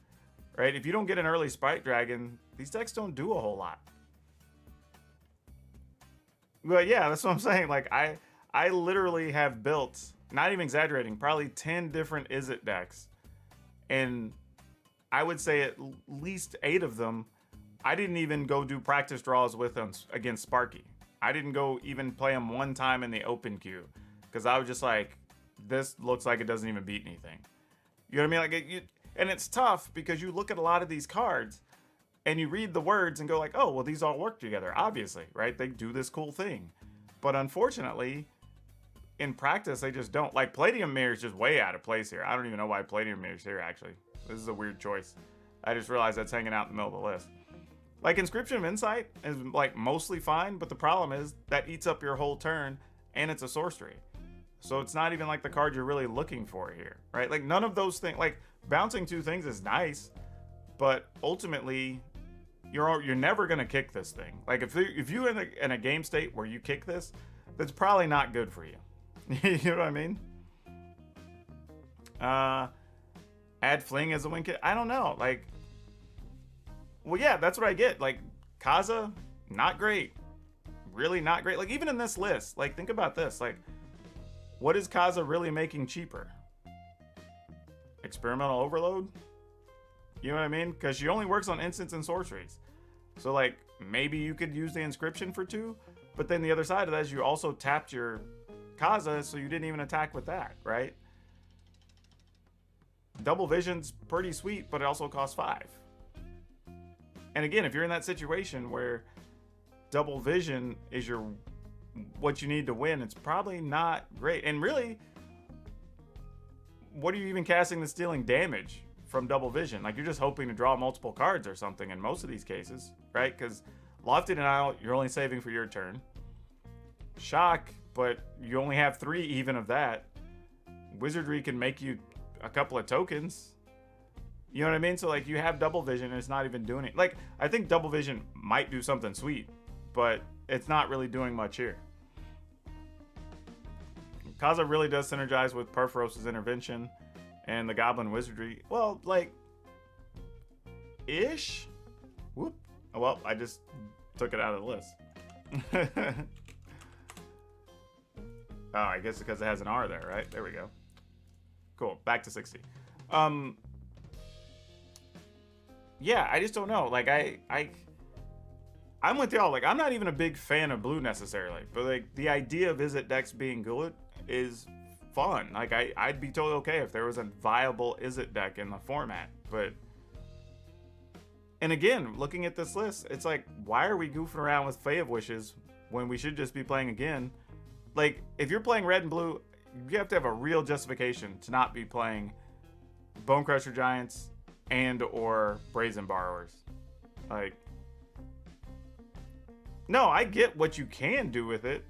right? If you don't get an early Sprite Dragon, these decks don't do a whole lot. But yeah, that's what I'm saying. Like, I literally have built, not even exaggerating, probably 10 different Izzet decks. And I would say at least 8 of them, I didn't even go do practice draws with them against Sparky. I didn't go even play them one time in the open queue, because I was just like, this looks like it doesn't even beat anything. You know what I mean? Like, and it's tough because you look at a lot of these cards and you read the words and go like, oh, well, these all work together, obviously, right? They do this cool thing. But unfortunately, in practice, they just don't. Like, Palladium Mirror is just way out of place here. I don't even know why Palladium Mirror is here, actually. This is a weird choice. I just realized that's hanging out in the middle of the list. Like, Inscription of Insight is, like, mostly fine, but the problem is that eats up your whole turn, and it's a sorcery. So it's not even, like, the card you're really looking for here, right? Like, none of those things, like, bouncing 2 things is nice, but ultimately, you're never going to kick this thing. Like, if you're in a game state where you kick this, that's probably not good for you. You know what I mean? Add Fling as a win kit. I don't know. Like, well, yeah, that's what I get. Like, Kaza, not great. Really not great. Like, even in this list, like, think about this. Like, what is Kaza really making cheaper? Experimental Overload? You know what I mean? Because she only works on instants and sorceries. So, like, maybe you could use the Inscription for 2, but then the other side of that is you also tapped your Kaza, so you didn't even attack with that, right? Double Vision's pretty sweet, but it also costs 5. And again, if you're in that situation where Double Vision is what you need to win, it's probably not great. And really, what are you even casting that's dealing damage from Double Vision? Like, you're just hoping to draw multiple cards or something in most of these cases, right? Because Lofty Denial, you're only saving for your turn. Shock, but you only have 3 even of that. Wizardry can make you a couple of tokens. You know what I mean? So, like, you have Double Vision and it's not even doing it. Like, I think Double Vision might do something sweet, but it's not really doing much here. Kaza really does synergize with Perforos's Intervention and the Goblin Wizardry. Well, like, ish. Whoop. Well, I just took it out of the list. Oh, I guess because it has an R there, right? There we go. Cool. Back to 60. Yeah, I just don't know. Like, I'm with y'all. Like, I'm not even a big fan of blue necessarily, but like the idea of Izzet decks being good is fun. Like, I'd be totally okay if there was a viable Izzet deck in the format. But, and again, looking at this list, it's like, why are we goofing around with Fae of Wishes when we should just be playing again? Like, if you're playing red and blue, you have to have a real justification to not be playing Bonecrusher Giants and or Brazen Borrowers. Like, no, I get what you can do with it,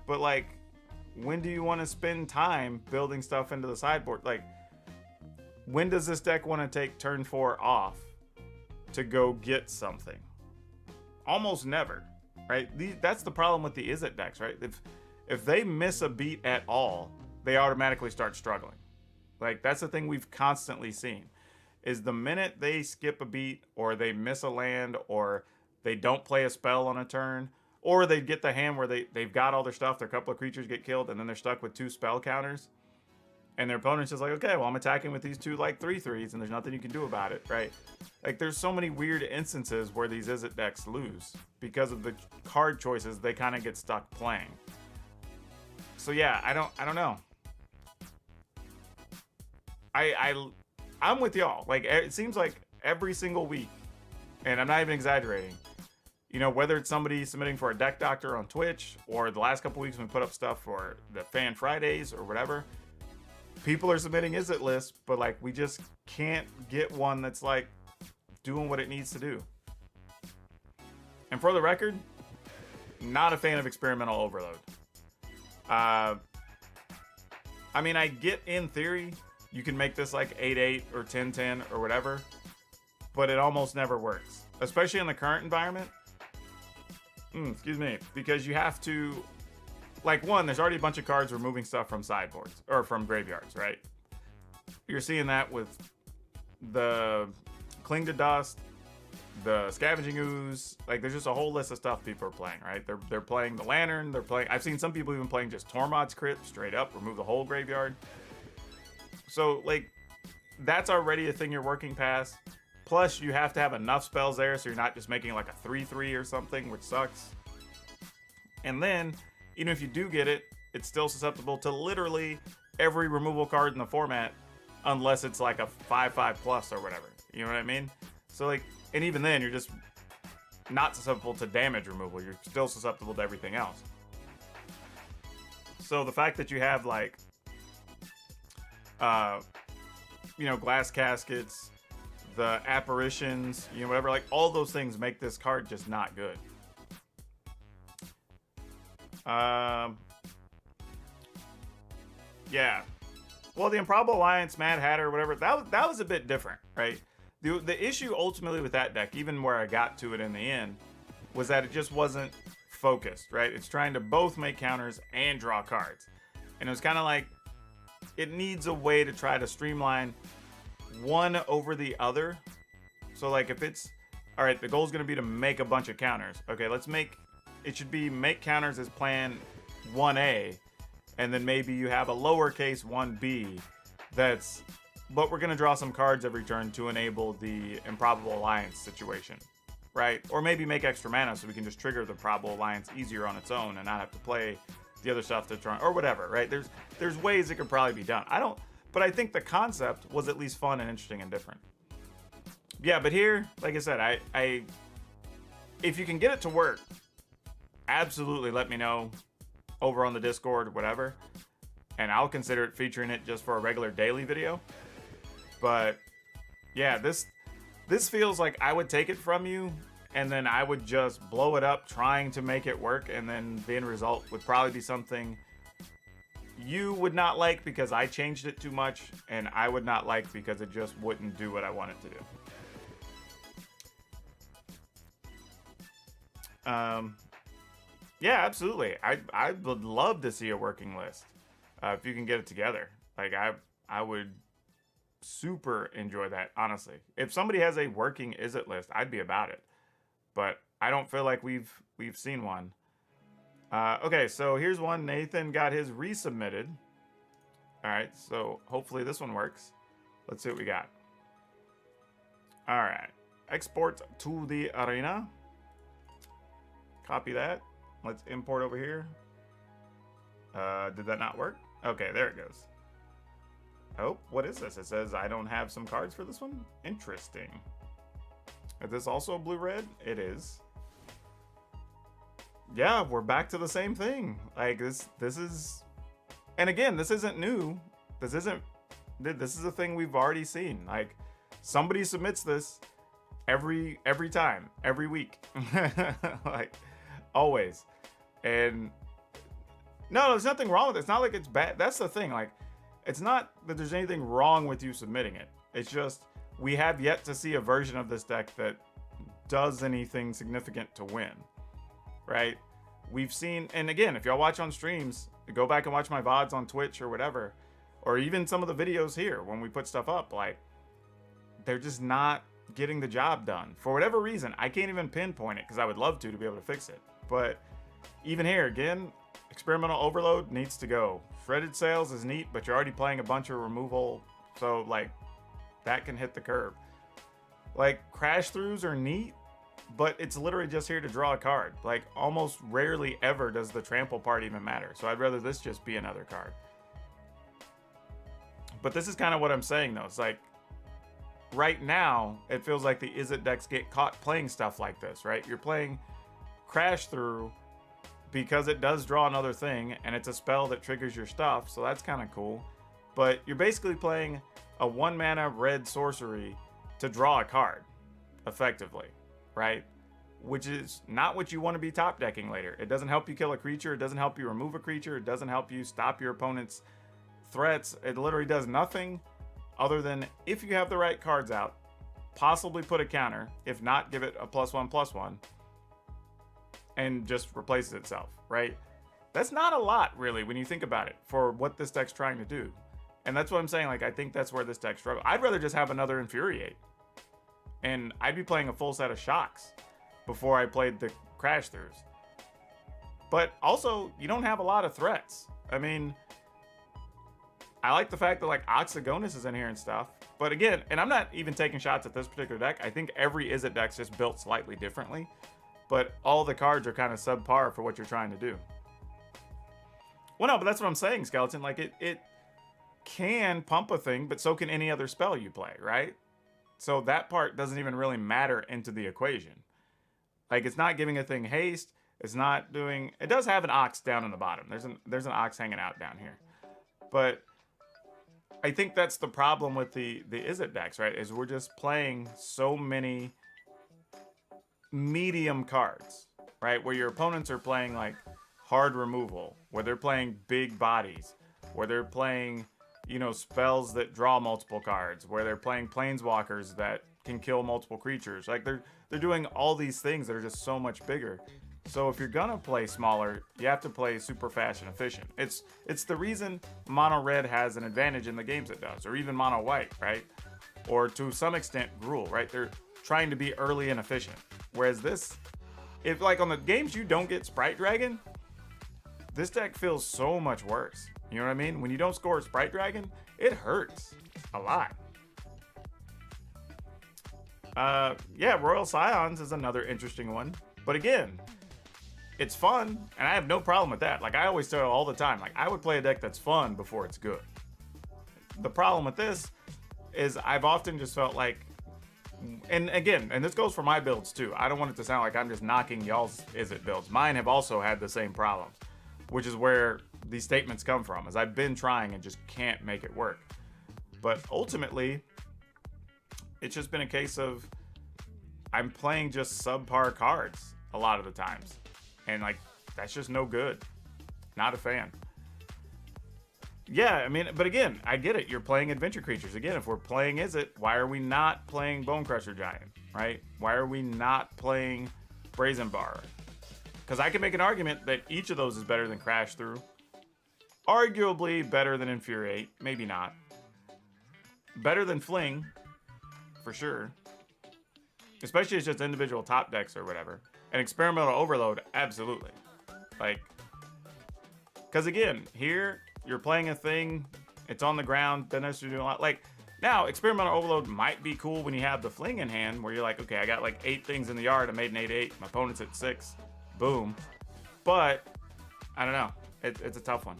but like, when do you want to spend time building stuff into the sideboard? Like, when does this deck want to take turn 4 off to go get something? Almost never, right? That's the problem with the Izzet decks, right? If they miss a beat at all, they automatically start struggling. Like, that's the thing we've constantly seen, is the minute they skip a beat or they miss a land or they don't play a spell on a turn, or they get the hand where they've got all their stuff, their couple of creatures get killed, and then they're stuck with 2 spell counters, and their opponent's just like, okay, well, I'm attacking with these 2 like 3/3s, and there's nothing you can do about it, right? Like, there's so many weird instances where these Izzet decks lose because of the card choices they kind of get stuck playing. So yeah, I don't know. I'm with y'all. Like, it seems like every single week, and I'm not even exaggerating, you know, whether it's somebody submitting for a deck doctor on Twitch, or the last couple weeks when we put up stuff for the Fan Fridays or whatever, people are submitting Izzet lists, but like, we just can't get one that's like doing what it needs to do. And for the record, not a fan of experimental overload. I mean, I get, in theory, you can make this like 8/8 or 10/10 or whatever, but it almost never works, especially in the current environment. Excuse me, because you have to, like, one, there's already a bunch of cards removing stuff from sideboards or from graveyards, right? You're seeing that with the Cling to Dust, the Scavenging Ooze. Like, there's just a whole list of stuff people are playing, right? They're playing the Lantern. They're playing. I've seen some people even playing just Tormod's Crit straight up, remove the whole graveyard. So like, that's already a thing you're working past. Plus, you have to have enough spells there, so you're not just making like a 3/3 or something, which sucks. And then, even if you do get it, it's still susceptible to literally every removal card in the format, unless it's like a 5/5 plus or whatever. You know what I mean? So like, and even then, you're just not susceptible to damage removal. You're still susceptible to everything else. So the fact that you have like, you know, Glass Caskets, the Apparitions, you know, whatever, like, all those things make this card just not good. Yeah. Well, the Improbable Alliance, Mad Hatter, whatever, that was a bit different, right? The issue ultimately with that deck, even where I got to it in the end, was that it just wasn't focused, right? It's trying to both make counters and draw cards. And it was kind of like, it needs a way to try to streamline one over the other. So like, if it's, all right, the goal is going to be to make a bunch of counters. Okay, it should be make counters as plan 1A, and then maybe you have a lowercase 1B but we're going to draw some cards every turn to enable the Improbable Alliance situation, right? Or maybe make extra mana so we can just trigger the Probable Alliance easier on its own and not have to play the other stuff to try, or whatever, right? There's ways it could probably be done. But I think the concept was at least fun and interesting and different. Yeah, but here, like I said, if you can get it to work, absolutely let me know over on the Discord or whatever, and I'll consider it featuring it just for a regular daily video. But yeah, this feels like I would take it from you and then I would just blow it up trying to make it work, and then the end result would probably be something you would not like because I changed it too much, and I would not like because it just wouldn't do what I want it to do. Yeah, absolutely. I would love to see a working list if you can get it together. Like, I would super enjoy that, honestly. If somebody has a working Izzet list, I'd be about it. But I don't feel like we've seen one. Okay, so here's one. Nathan got his resubmitted. All right, so hopefully this one works. Let's see what we got. All right, export to the arena. Copy that. Let's import over here. Did that not work? Okay, there it goes. Oh, what is this? It says I don't have some cards for this one. Interesting. Is this also blue-red? It is. Yeah, we're back to the same thing. Like this is, and again, this isn't new. This is a thing we've already seen. Like somebody submits this every time, every week, like always. And no, there's nothing wrong with it. It's not like it's bad. That's the thing. Like it's not that there's anything wrong with you submitting it. It's just we have yet to see a version of this deck that does anything significant to win. Right? We've seen, and again, if y'all watch on streams, go back and watch my VODs on Twitch or whatever, or even some of the videos here when we put stuff up, like, they're just not getting the job done. For whatever reason, I can't even pinpoint it because I would love to be able to fix it. But even here, again, experimental overload needs to go. Shredded Sails is neat, but you're already playing a bunch of removal, so, like, that can hit the curb. Like, crash throughs are neat, but it's literally just here to draw a card. Like, almost rarely ever does the trample part even matter. So I'd rather this just be another card. But this is kind of what I'm saying, though. It's like, right now, it feels like the Izzet decks get caught playing stuff like this, right? You're playing Crash Through because it does draw another thing, and it's a spell that triggers your stuff, so that's kind of cool. But you're basically playing a 1-mana red sorcery to draw a card, effectively. Right? Which is not what you want to be top decking later. It doesn't help you kill a creature. It doesn't help you remove a creature. It doesn't help you stop your opponent's threats. It literally does nothing other than, if you have the right cards out, possibly put a counter. If not, give it a +1/+1 and just replaces itself, right? That's not a lot, really, when you think about it, for what this deck's trying to do. And that's what I'm saying. Like, I think that's where this deck struggles. I'd rather just have another Infuriate. And I'd be playing a full set of Shocks before I played the Crash Throughs. But also, you don't have a lot of threats. I mean, I like the fact that, like, Oxygonus is in here and stuff. But again, and I'm not even taking shots at this particular deck. I think every Izzet deck's just built slightly differently. But all the cards are kind of subpar for what you're trying to do. Well, no, but that's what I'm saying, Skeleton. Like, it can pump a thing, but so can any other spell you play, right? So that part doesn't even really matter into the equation. Like, it's not giving a thing haste. It's not doing... It does have an Ox down in the bottom. There's an Ox hanging out down here. But I think that's the problem with the Izzet decks, right? Is we're just playing so many medium cards, right? Where your opponents are playing, like, hard removal. Where they're playing big bodies. Where they're playing... you know, spells that draw multiple cards, where they're playing planeswalkers that can kill multiple creatures. Like, they're doing all these things that are just so much bigger. So if you're gonna play smaller, you have to play super fast and efficient. It's the reason mono red has an advantage in the games it does, or even mono white, right? Or to some extent Gruul, right? They're trying to be early and efficient. Whereas this, if like on the games you don't get Sprite Dragon, this deck feels so much worse. You know what I mean? When you don't score Sprite Dragon, it hurts a lot. Yeah, Royal Scions is another interesting one. But again, it's fun, and I have no problem with that. Like, I always tell all the time, like, I would play a deck that's fun before it's good. The problem with this is I've often just felt like, and again, and this goes for my builds too. I don't want it to sound like I'm just knocking y'all's Izzet builds. Mine have also had the same problems, which is where these statements come from, is I've been trying and just can't make it work. But ultimately, it's just been a case of I'm playing just subpar cards a lot of the times. And like, that's just no good. Not a fan. Yeah, I mean, but again, I get it. You're playing adventure creatures. Again, if we're playing Izzet, why are we not playing Bone Crusher Giant, right? Why are we not playing Brazen Bar? Because I can make an argument that each of those is better than Crash Through. Arguably better than Infuriate. Maybe not. Better than Fling, for sure. Especially as just individual top decks or whatever. An experimental overload, absolutely. Like, because again, here you're playing a thing, it's on the ground, doesn't necessarily do a lot. Like, now, experimental overload might be cool when you have the fling in hand, where you're like, okay, I got like 8 things in the yard, I made an 8/8, my opponent's at 6, boom. But I don't know, it's a tough one.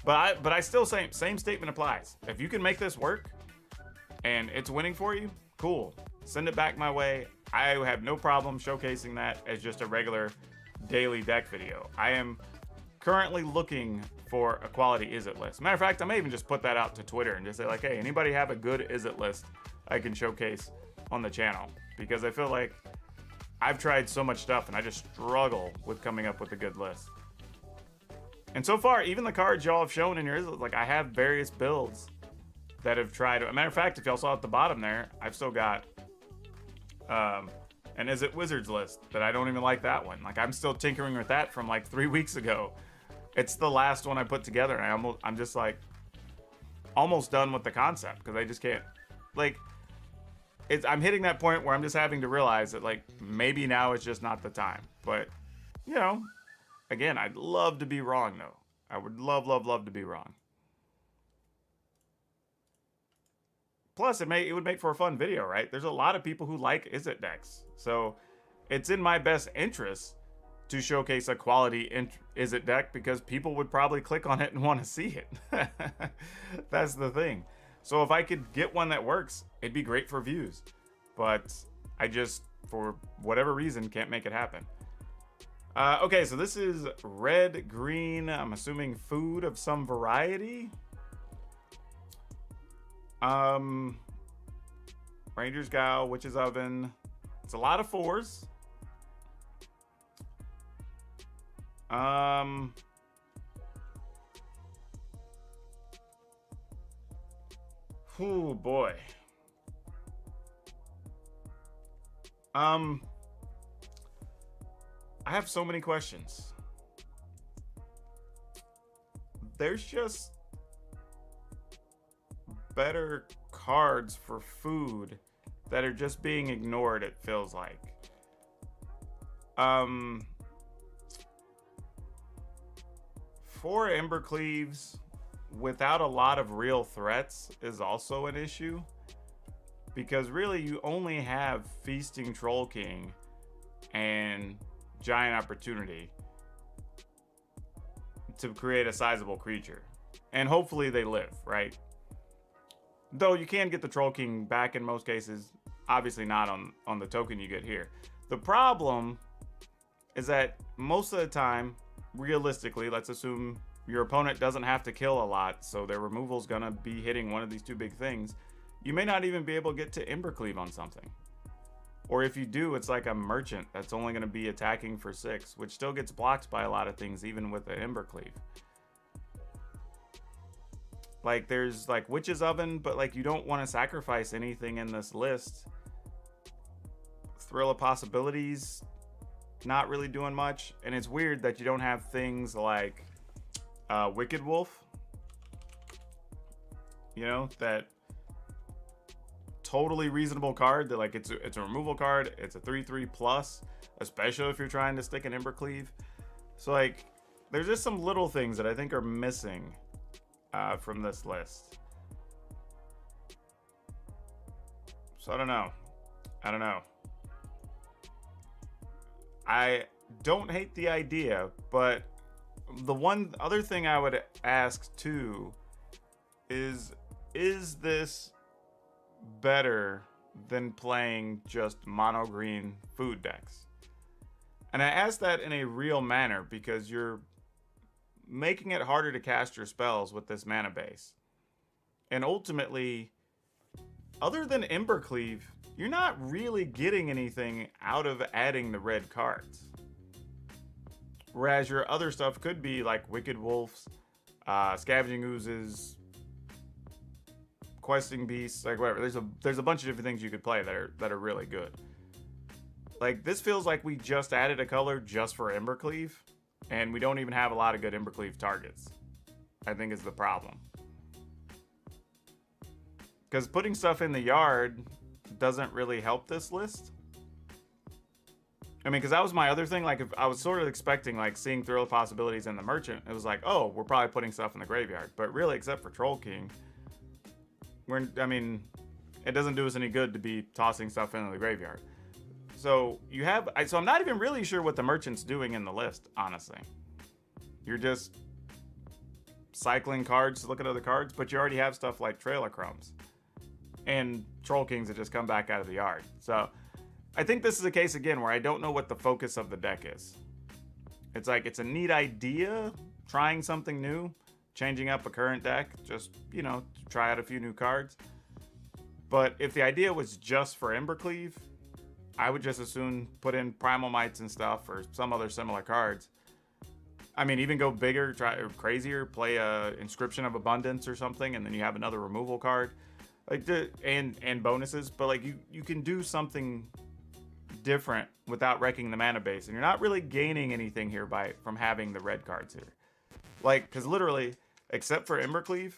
But I still same statement applies. If you can make this work and it's winning for you, cool. Send it back my way. I have no problem showcasing that as just a regular daily deck video. I am currently looking for a quality Izzet list. Matter of fact, I may even just put that out to Twitter and just say like, hey, anybody have a good Izzet list I can showcase on the channel? Because I feel like I've tried so much stuff and I just struggle with coming up with a good list. And so far, even the cards y'all have shown in your Izzet, like I have various builds that have tried. As a matter of fact, if y'all saw at the bottom there, I've still got an Izzet Wizards list that I don't even like that one. Like I'm still tinkering with that from like 3 weeks ago. It's the last one I put together, and I'm just like almost done with the concept because I just can't. Like, I'm hitting that point where I'm just having to realize that like maybe now it's just not the time. But you know, again, I'd love to be wrong though. I would love to be wrong. Plus, it would make for a fun video, right? There's a lot of people who like Izzet decks, so it's in my best interest to showcase a quality Izzet deck because people would probably click on it and want to see it. That's the thing. So if I could get one that works, it'd be great for views. But I just, for whatever reason, can't make it happen. Okay, so this is red, green, I'm assuming food of some variety. Ranger's Gal, Witch's Oven. It's a lot of 4s. Oh boy. I have so many questions. There's just better cards for food that are just being ignored, it feels like. 4 Embercleaves without a lot of real threats is also an issue. Because really you only have Feasting Troll King and Giant Opportunity to create a sizable creature. And hopefully they live, right? Though you can get the Troll King back in most cases, obviously not on the token you get here. The problem is that most of the time, realistically, let's assume your opponent doesn't have to kill a lot, so their removal's gonna be hitting one of these 2 big things. You may not even be able to get to Embercleave on something. Or if you do, it's like a merchant that's only gonna be attacking for 6, which still gets blocked by a lot of things, even with the Embercleave. Like there's like Witch's Oven, but like you don't want to sacrifice anything in this list. Thrill of Possibilities, not really doing much. And it's weird that you don't have things like Wicked Wolf. You know, that totally reasonable card that like it's a removal card. It's a 3/3 plus, especially if you're trying to stick an Embercleave. So like there's just some little things that I think are missing from this list. So I don't know. I don't hate the idea, but the one other thing I would ask too is this better than playing just mono green food decks? And I ask that in a real manner because you're making it harder to cast your spells with this mana base. And ultimately, other than Embercleave, you're not really getting anything out of adding the red cards. Whereas your other stuff could be like Wicked Wolves, Scavenging Oozes, Questing Beasts, like whatever. There's a bunch of different things you could play that are really good. Like this feels like we just added a color just for Embercleave, and we don't even have a lot of good Embercleave targets, I think is the problem. Because putting stuff in the yard doesn't really help this list. I mean, because that was my other thing. Like, if I was sort of expecting, like, seeing Thrill of Possibilities in the Merchant, it was like, oh, we're probably putting stuff in the graveyard. But really, except for Troll King, I mean, it doesn't do us any good to be tossing stuff into the graveyard. So you have, so I'm not even really sure what the Merchant's doing in the list, honestly. You're just cycling cards to look at other cards, but you already have stuff like Trail of Crumbs and Troll Kings that just come back out of the yard. So I think this is a case again where I don't know what the focus of the deck is. It's like, it's a neat idea, trying something new, changing up a current deck, just, you know, try out a few new cards. But if the idea was just for Embercleave, I would just as soon put in Primal Mites and stuff or some other similar cards. I mean, even go bigger, try or crazier, play a Inscription of Abundance or something, and then you have another removal card, like and bonuses. But like you can do something different without wrecking the mana base, and you're not really gaining anything here from having the red cards here. Like, because literally, except for Embercleave,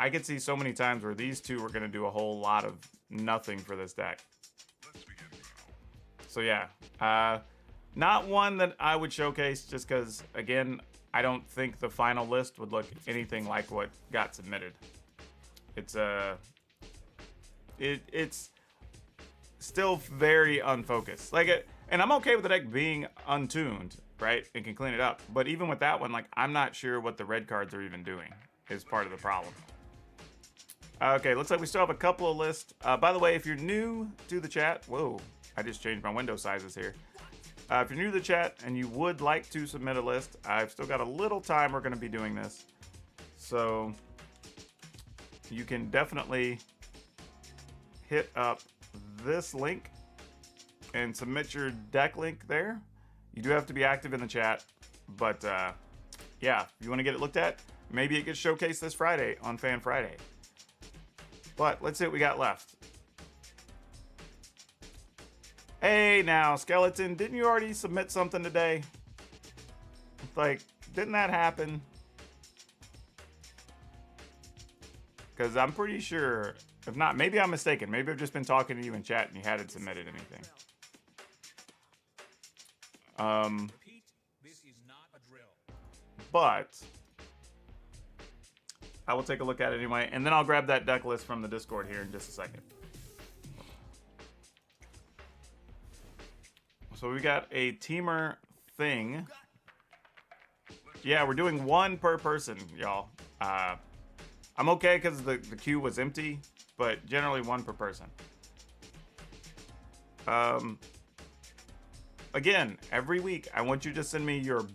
I could see so many times where these two are going to do a whole lot of nothing for this deck. So yeah, not one that I would showcase just because, again, I don't think the final list would look anything like what got submitted. It's it's still very unfocused. Like, and I'm okay with the deck being untuned, right, and can clean it up. But even with that one, like, I'm not sure what the red cards are even doing is part of the problem. Okay, looks like we still have a couple of lists. By the way, if you're new to the chat, whoa, I just changed my window sizes here. If you're new to the chat and you would like to submit a list, I've still got a little time we're going to be doing this. So you can definitely hit up this link and submit your deck link there. You do have to be active in the chat, but yeah, if you want to get it looked at, maybe it gets showcased this Friday on Fan Friday. But let's see what we got left. Hey now, Skeleton, didn't you already submit something today? Like, didn't that happen? Because I'm pretty sure, if not, maybe I'm mistaken. Maybe I've just been talking to you in chat and you hadn't submitted anything. But I will take a look at it anyway, and then I'll grab that deck list from the Discord here in just a second. So we got a teamer thing. Yeah, we're doing one per person, y'all. I'm okay because the queue was empty, but generally one per person. Again, every week I want you to send me your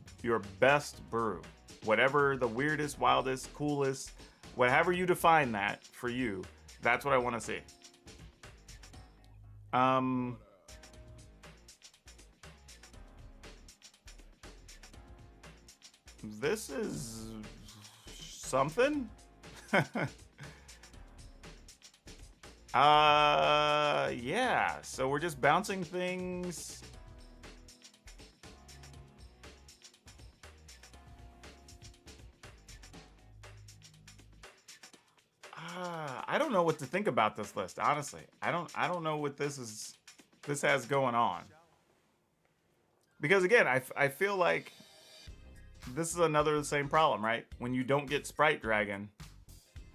best brew. Whatever the weirdest, wildest, coolest, whatever you define that for you, that's what I want to see. This is something. Yeah, so we're just bouncing things. I don't know what to think about this list, honestly. I don't know what this has going on. Because again, I feel like this is another the same problem, right? When you don't get Sprite Dragon,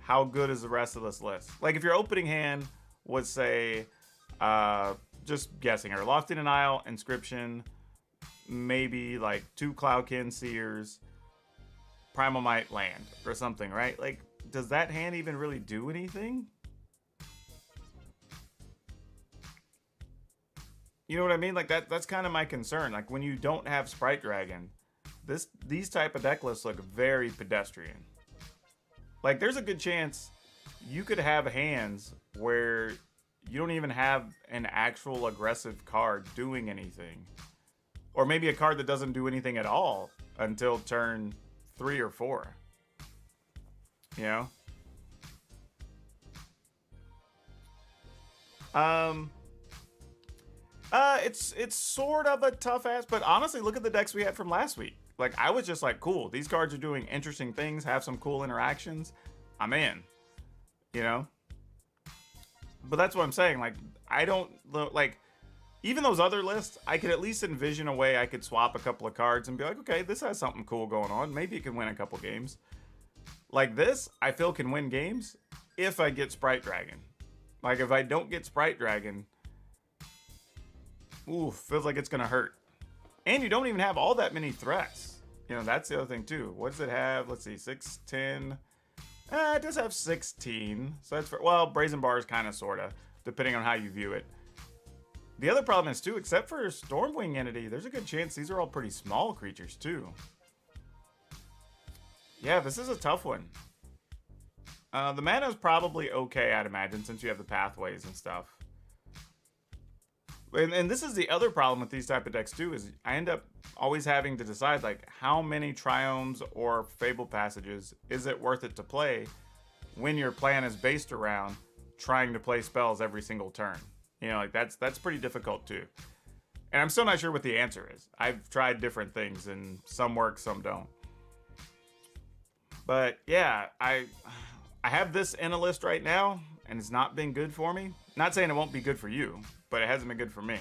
how good is the rest of this list? Like, if your opening hand was, say, just guessing, or Lofty Denial, Inscription, maybe like 2 Cloudkin Seers, Primal Might land, or something, right? Like, does that hand even really do anything? You know what I mean? Like, that's kind of my concern. Like, when you don't have Sprite Dragon, these type of deck lists look very pedestrian. Like, there's a good chance you could have hands where you don't even have an actual aggressive card doing anything. Or maybe a card that doesn't do anything at all until turn 3 or 4. You know? It's sort of a tough ass, but honestly, look at the decks we had from last week. Like, I was just like, cool, these cards are doing interesting things, have some cool interactions. I'm in, you know? But that's what I'm saying. Like, I don't, like, even those other lists, I could at least envision a way I could swap a couple of cards and be like, okay, this has something cool going on. Maybe it can win a couple games. Like this, I feel can win games if I get Sprite Dragon. Like if I don't get Sprite Dragon, ooh, feels like it's gonna hurt. And you don't even have all that many threats. You know, that's the other thing too. What does it have? Let's see, 6, 10. It does have 16. So that's for, well, Brazen Bars kind of, sort of, depending on how you view it. The other problem is too, except for Stormwing Entity, there's a good chance these are all pretty small creatures too. Yeah, this is a tough one. The mana is probably okay, I'd imagine, since you have the pathways and stuff. And this is the other problem with these type of decks too, is I end up always having to decide like how many Triomes or Fable Passages is it worth it to play when your plan is based around trying to play spells every single turn. You know, like that's pretty difficult too. And I'm still not sure what the answer is. I've tried different things and some work, some don't. But yeah, I have this in a list right now and it's not been good for me. Not saying it won't be good for you, but it hasn't been good for me.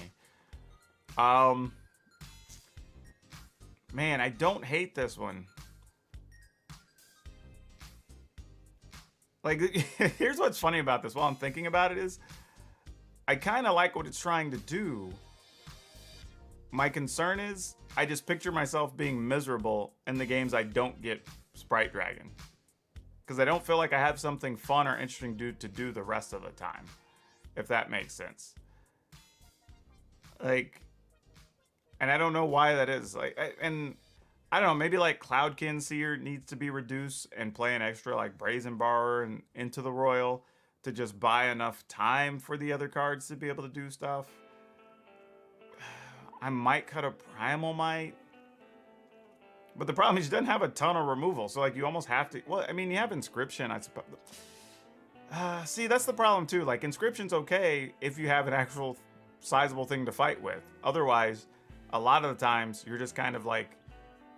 Man, I don't hate this one. Like, here's what's funny about this while I'm thinking about it is, I kind of like what it's trying to do. My concern is, I just picture myself being miserable in the games I don't get Sprite Dragon. Because I don't feel like I have something fun or interesting to do the rest of the time. If that makes sense. Like, and I don't know why that is. Like, and I don't know, maybe like Cloudkin Seer needs to be reduced and play an extra like Brazen Bar and Into the Royal to just buy enough time for the other cards to be able to do stuff. I might cut a Primal Might. But the problem is, it doesn't have a ton of removal. So, like, you almost have to... Well, I mean, you have Inscription, I suppose. See, that's the problem, too. Like, Inscription's okay if you have an actual sizable thing to fight with. Otherwise, a lot of the times, you're just kind of like...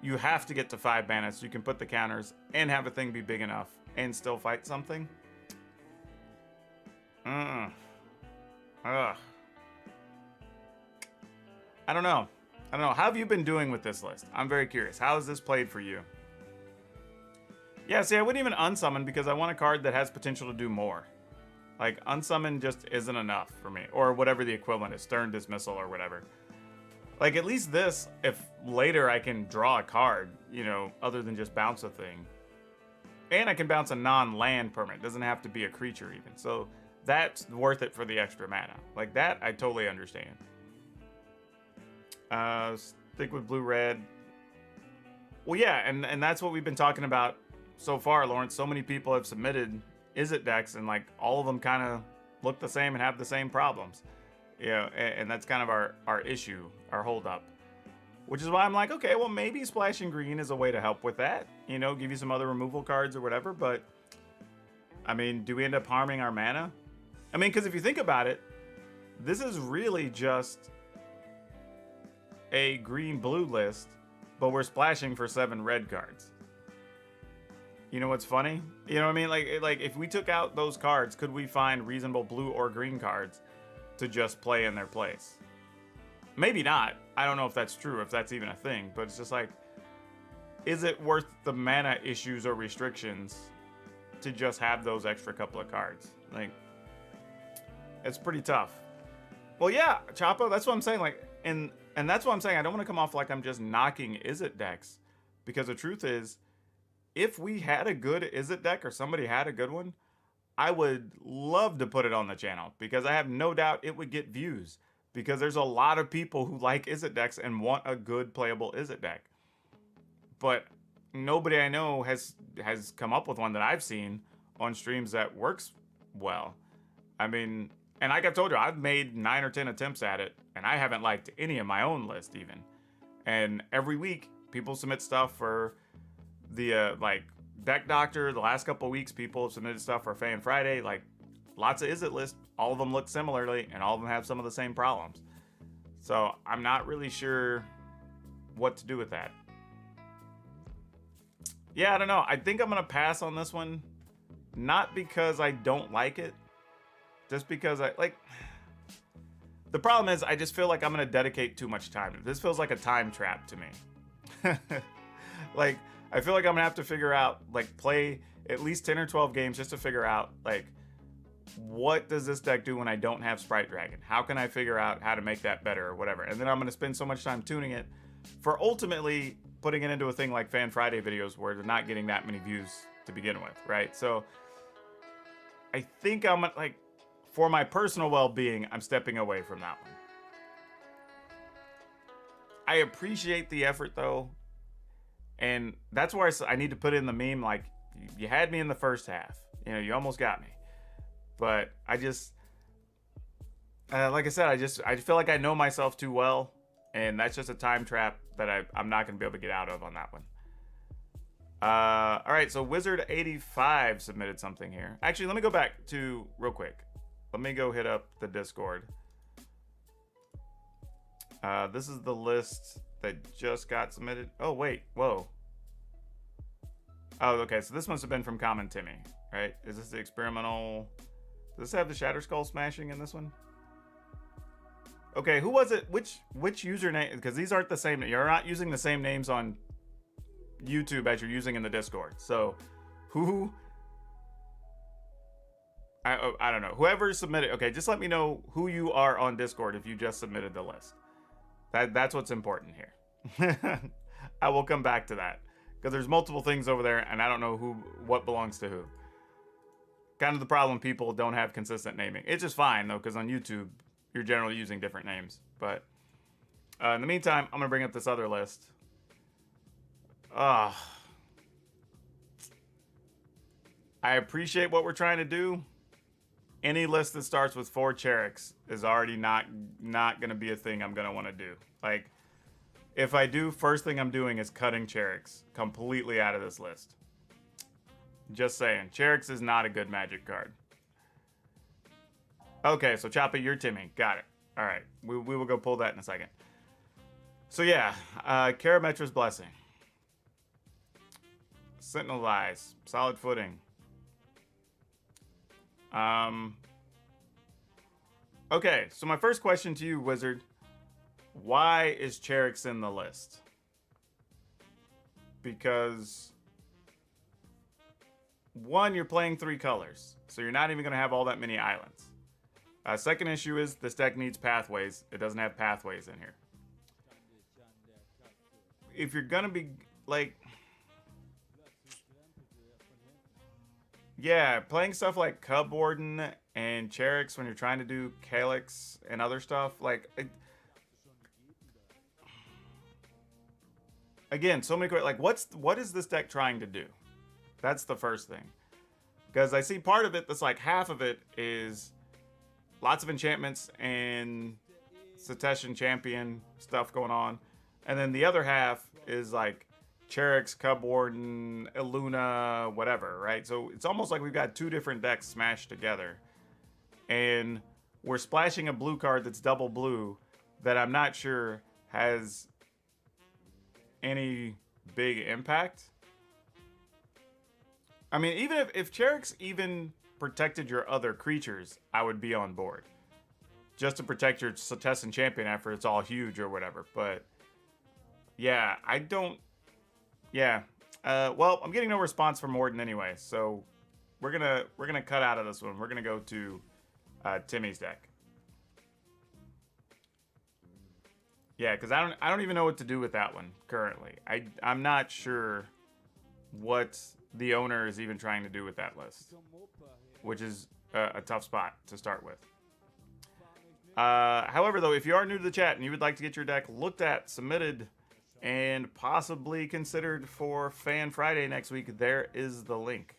You have to get to 5 mana so you can put the counters and have a thing be big enough and still fight something. Ugh. I don't know. How have you been doing with this list? I'm very curious. How has this played for you? Yeah, see, I wouldn't even unsummon because I want a card that has potential to do more. Like, unsummon just isn't enough for me. Or whatever the equivalent is, Stern Dismissal or whatever. Like, at least this, if later I can draw a card, you know, other than just bounce a thing. And I can bounce a non-land permanent. It doesn't have to be a creature even. So that's worth it for the extra mana. Like, that I totally understand. Stick with blue-red. Well, yeah, and that's what we've been talking about so far, Lawrence. So many people have submitted Izzet decks, and like all of them kind of look the same and have the same problems. You know, and that's kind of our issue, our holdup. Which is why I'm like, okay, well, maybe splashing green is a way to help with that. You know, give you some other removal cards or whatever. But, I mean, do we end up harming our mana? I mean, because if you think about it, this is really just a green-blue list, but we're splashing for 7 red cards. You know what's funny? You know what I mean? Like if we took out those cards, could we find reasonable blue or green cards to just play in their place? Maybe not. I don't know if that's true, if that's even a thing, but it's just like, is it worth the mana issues or restrictions to just have those extra couple of cards? Like, it's pretty tough. Well, yeah, Chapo, that's what I'm saying. Like, and that's what I'm saying. I don't want to come off like I'm just knocking Izzet decks, because the truth is, if we had a good Izzet deck or somebody had a good one, I would love to put it on the channel, because I have no doubt it would get views, because there's a lot of people who like Izzet decks and want a good playable Izzet deck. But nobody I know has come up with one that I've seen on streams that works well. I mean, and like I've told you, I've made 9 or 10 attempts at it, and I haven't liked any of my own list even. And every week, people submit stuff for the like Deck Doctor. The last couple of weeks, people have submitted stuff for Fan Friday. Like, lots of Izzet lists. All of them look similarly, and all of them have some of the same problems. So I'm not really sure what to do with that. Yeah, I don't know. I think I'm gonna pass on this one, not because I don't like it, just because I like. The problem is I just feel like I'm going to dedicate too much time. This feels like a time trap to me. Like, I feel like I'm going to have to figure out, like, play at least 10 or 12 games just to figure out, like, what does this deck do when I don't have Sprite Dragon? How can I figure out how to make that better or whatever? And then I'm going to spend so much time tuning it for ultimately putting it into a thing like Fan Friday videos where they're not getting that many views to begin with, right? So I think I'm, like, for my personal well-being, I'm stepping away from that one. I appreciate the effort, though. And that's where I need to put in the meme, like, you had me in the first half. You know, you almost got me. But I just, like I said, I feel like I know myself too well. And that's just a time trap that I'm not going to be able to get out of on that one. All right, so Wizard85 submitted something here. Actually, let me go back to, real quick. Let me go hit up the Discord. This is the list that just got submitted. Oh, wait. Whoa. Oh, okay. So this must have been from Common Timmy, right? Is this the experimental? Does this have the Shatter Skull smashing in this one? Okay, who was it? Which username? Because these aren't the same. You're not using the same names on YouTube as you're using in the Discord. So who? I don't know. Whoever submitted. Okay, just let me know who you are on Discord if you just submitted the list. That's what's important here. I will come back to that because there's multiple things over there and I don't know what belongs to who. Kind of the problem, people don't have consistent naming. It's just fine though, because on YouTube you're generally using different names. But in the meantime, I'm gonna bring up this other list. I appreciate what we're trying to do. Any list that starts with 4 Cheriks is already not going to be a thing I'm going to want to do. Like, if I do, first thing I'm doing is cutting Cheriks completely out of this list. Just saying. Cheriks is not a good Magic card. Okay, so Choppy, you're Timmy. Got it. All right. We will go pull that in a second. So, yeah. Karametra's Blessing. Sentinel Eyes. Solid Footing. Okay, so my first question to you, Wizard, why is Cheriks in the list? Because, one, you're playing 3 colors, so you're not even going to have all that many islands. Second issue is this deck needs pathways. It doesn't have pathways in here. If you're going to be, like... Yeah, playing stuff like Cub Warden and Cheriks when you're trying to do Calyx and other stuff, like... Again, so many... Like, what is this deck trying to do? That's the first thing. Because I see part of it that's like half of it is lots of enchantments and Seteshan Champion stuff going on. And then the other half is like Cheriks, Cub Warden, Illuna, whatever, right? So it's almost like we've got 2 different decks smashed together. And we're splashing a blue card that's double blue that I'm not sure has any big impact. I mean, even if Cheriks even protected your other creatures, I would be on board. Just to protect your Seteshan Champion after it's all huge or whatever. But, yeah, I don't... Yeah. Well, I'm getting no response from Warden anyway, so we're gonna cut out of this one. We're gonna go to Timmy's deck. Yeah, because I don't even know what to do with that one currently. I'm not sure what the owner is even trying to do with that list, which is a tough spot to start with. However, though, if you are new to the chat and you would like to get your deck looked at, submitted, and possibly considered for Fan Friday next week, there is the link.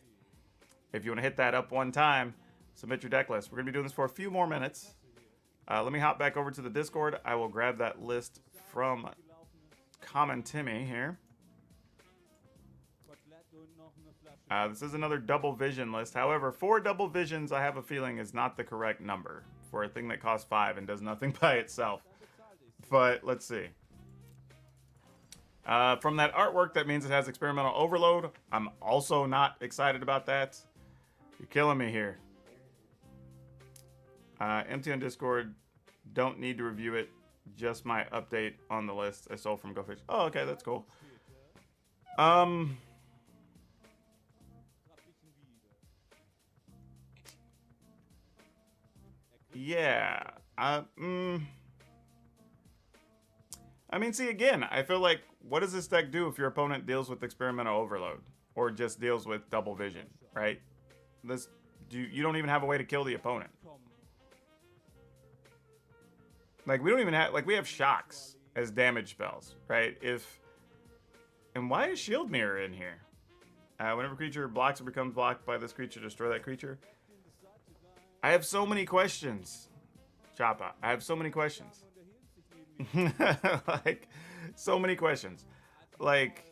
If you want to hit that up one time, submit your deck list. We're going to be doing this for a few more minutes. Let me hop back over to the Discord. I will grab that list from Common Timmy here. This is another double vision list. However, 4 double visions, I have a feeling, is not the correct number for a thing that costs 5 and does nothing by itself. But let's see. From that artwork, that means it has experimental overload. I'm also not excited about that. You're killing me here. Empty on Discord. Don't need to review it. Just my update on the list I stole from Go Fish. Oh, okay, that's cool. Yeah. I mean, see, again, I feel like, what does this deck do if your opponent deals with Experimental Overload? Or just deals with Double Vision, right? You don't even have a way to kill the opponent. Like, we don't even have, like, we have Shocks as damage spells, right? And why is Shield Mirror in here? Whenever a creature blocks or becomes blocked by this creature, destroy that creature. I have so many questions, Choppa. I have so many questions. Like, so many questions. Like,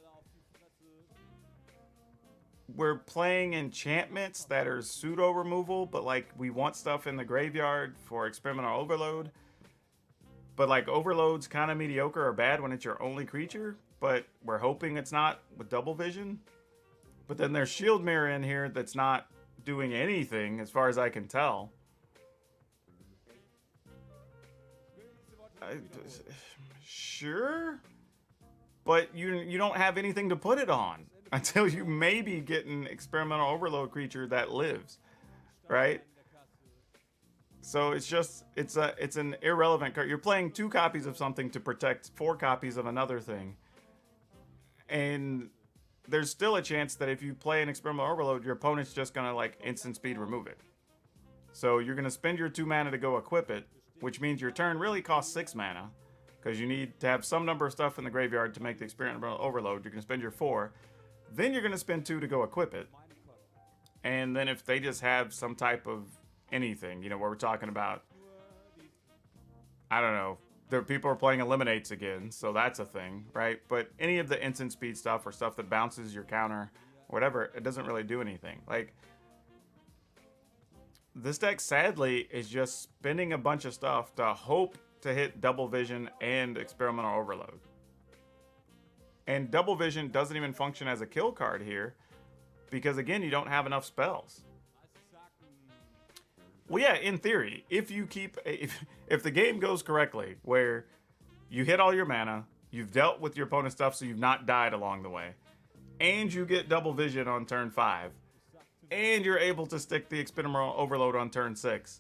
we're playing enchantments that are pseudo removal, but like we want stuff in the graveyard for Experimental Overload. But like Overload's kind of mediocre or bad when it's your only creature, but we're hoping it's not with Double Vision. But then there's Shield Mirror in here that's not doing anything as far as I can tell. Sure, but you don't have anything to put it on until you maybe get an Experimental Overload creature that lives, right? So it's an irrelevant card. You're playing 2 copies of something to protect 4 copies of another thing, and there's still a chance that if you play an Experimental Overload, your opponent's just gonna like instant speed remove it. So you're gonna spend your 2 mana to go equip it, which means your turn really costs 6 mana. Because you need to have some number of stuff in the graveyard to make the Experimental Overload. You're going to spend your 4. Then you're going to spend 2 to go equip it. And then if they just have some type of anything, you know, where we're talking about, I don't know, people are playing Eliminates again, so that's a thing, right? But any of the instant speed stuff or stuff that bounces your counter, whatever, it doesn't really do anything. Like, this deck, sadly, is just spending a bunch of stuff to hope to hit Double Vision and Experimental Overload. And Double Vision doesn't even function as a kill card here because, again, you don't have enough spells. Well, yeah, in theory, if the game goes correctly, where you hit all your mana, you've dealt with your opponent's stuff so you've not died along the way, and you get Double Vision on turn 5, and you're able to stick the Experimental Overload on turn 6,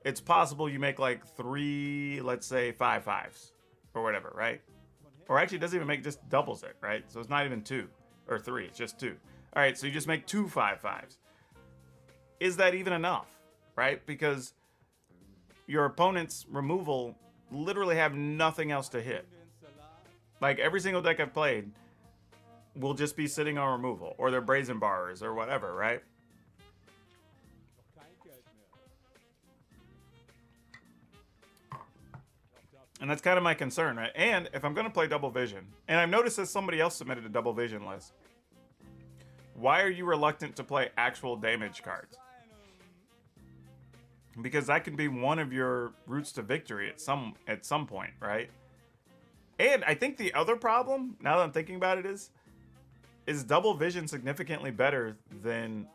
it's possible you make like 3, let's say 5/5s or whatever, right? Or actually, it doesn't even make, just doubles it, right? So it's not even 2 or 3, it's just 2. All right, so you just make 2 5/5s. Is that even enough, right? Because your opponent's removal literally have nothing else to hit. Like every single deck I've played will just be sitting on removal, or their Brazen Barrers or whatever, right? And that's kind of my concern, right? And if I'm going to play Double Vision, and I've noticed that somebody else submitted a Double Vision list, why are you reluctant to play actual damage cards? Because that can be one of your routes to victory at some point, right? And I think the other problem, now that I'm thinking about it, is Double Vision significantly better than,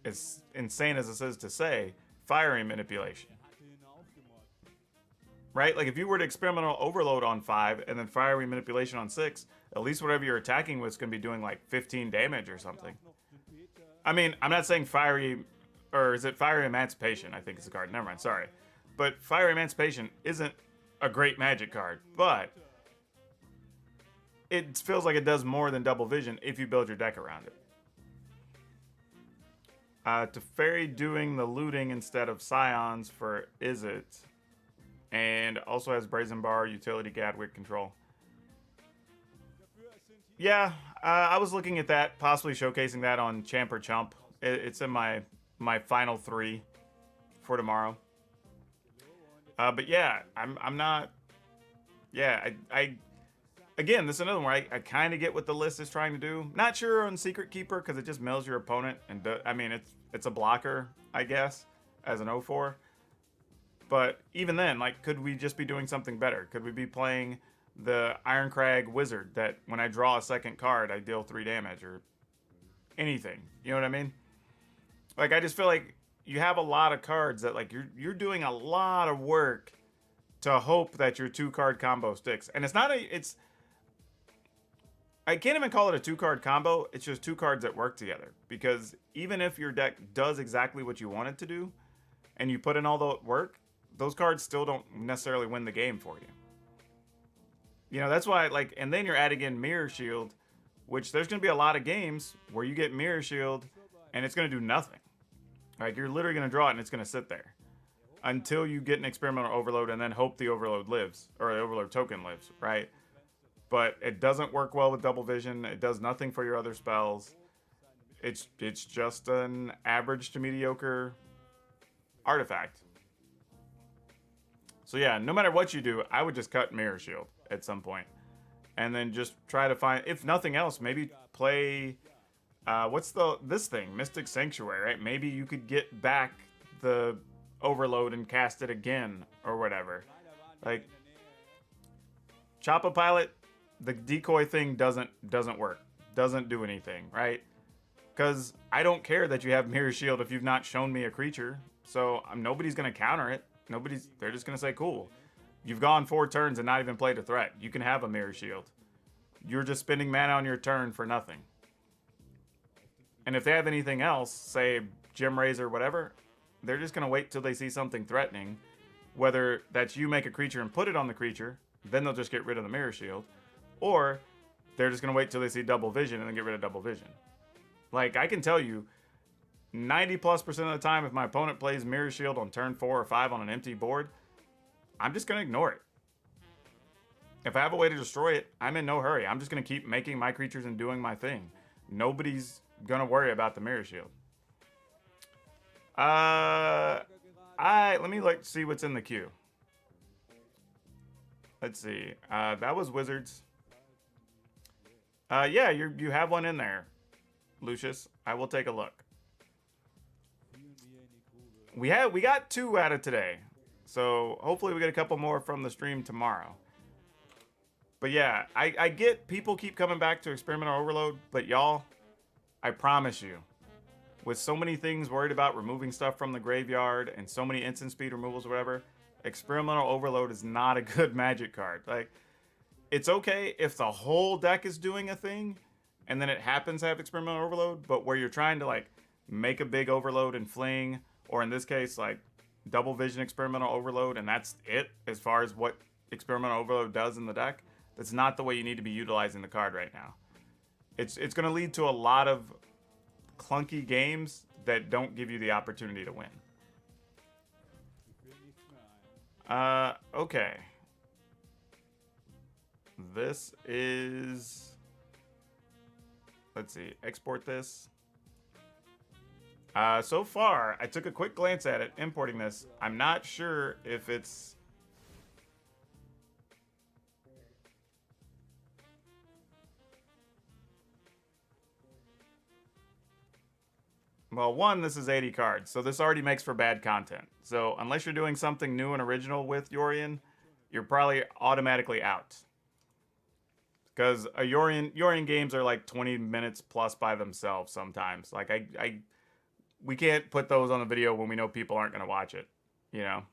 as insane as this is to say, Fiery Manipulation? Right? Like, if you were to Experimental Overload on 5 and then Fiery Manipulation on 6, at least whatever you're attacking with is going to be doing like 15 damage or something. I mean, I'm not saying Fiery, or is it Fiery Emancipation? I think it's a card. Never mind, sorry. But Fiery Emancipation isn't a great Magic card, but it feels like it does more than Double Vision if you build your deck around it. Teferi doing the looting instead of Scions for Izzet. And also has Brazen Bar, Utility, Gadwick, Control. Yeah, I was looking at that, possibly showcasing that on Champ or Chump. It's in my final 3 for tomorrow. But yeah, I'm not. Yeah, I again, this is another one where I kind of get what the list is trying to do. Not sure on Secret Keeper because it just mills your opponent, and I mean it's a blocker, I guess, as an 0/4. But even then, like, could we just be doing something better? Could we be playing the Ironcrag Wizard that when I draw a second card, I deal 3 damage or anything? You know what I mean? Like, I just feel like you have a lot of cards that, like, you're doing a lot of work to hope that your 2-card combo sticks. And it's not I can't even call it a 2-card combo. It's just 2 cards that work together. Because even if your deck does exactly what you want it to do, and you put in all the work, those cards still don't necessarily win the game for you. You know, that's why, like, and then you're adding in Mirror Shield, which there's going to be a lot of games where you get Mirror Shield and it's going to do nothing. Like, you're literally going to draw it and it's going to sit there until you get an Experimental Overload and then hope the Overload lives, or the Overload token lives, right? But it doesn't work well with Double Vision. It does nothing for your other spells. It's just an average to mediocre artifact. So yeah, no matter what you do, I would just cut Mirror Shield at some point. And then just try to find, if nothing else, maybe play, what's this thing? Mystic Sanctuary, right? Maybe you could get back the Overload and cast it again, or whatever. Like, Choppa Pilot, the decoy thing doesn't work. Doesn't do anything, right? Because I don't care that you have Mirror Shield if you've not shown me a creature. So nobody's going to counter it. They're just going to say, cool. You've gone 4 turns and not even played a threat. You can have a Mirror Shield. You're just spending mana on your turn for nothing. And if they have anything else, say Gem Razor, whatever, they're just going to wait till they see something threatening. Whether that's you make a creature and put it on the creature, then they'll just get rid of the Mirror Shield. Or they're just going to wait till they see Double Vision and then get rid of Double Vision. Like, I can tell you, 90+% of the time, if my opponent plays Mirror Shield on turn 4 or 5 on an empty board, I'm just going to ignore it. If I have a way to destroy it, I'm in no hurry. I'm just going to keep making my creatures and doing my thing. Nobody's going to worry about the Mirror Shield. Let me see what's in the queue. Let's see. That was Wizards. Yeah, you have one in there, Lucius. I will take a look. We got 2 out of today. So hopefully we get a couple more from the stream tomorrow. But yeah, I get people keep coming back to Experimental Overload, but y'all, I promise you, with so many things worried about removing stuff from the graveyard and so many instant speed removals or whatever, Experimental Overload is not a good Magic card. Like, it's okay if the whole deck is doing a thing and then it happens to have Experimental Overload, but where you're trying to, like, make a big overload and fling, or in this case, like, Double Vision Experimental Overload, and that's it as far as what Experimental Overload does in the deck, that's not the way you need to be utilizing the card right now. It's going to lead to a lot of clunky games that don't give you the opportunity to win. Okay. This is... Let's see. Export this. So far, I took a quick glance at it, importing this. I'm not sure if it's... Well, one, this is 80 cards, so this already makes for bad content. So unless you're doing something new and original with Yorion, you're probably automatically out. Because Yorion games are like 20 minutes plus by themselves sometimes. Like, we can't put those on the video when we know people aren't going to watch it, you know?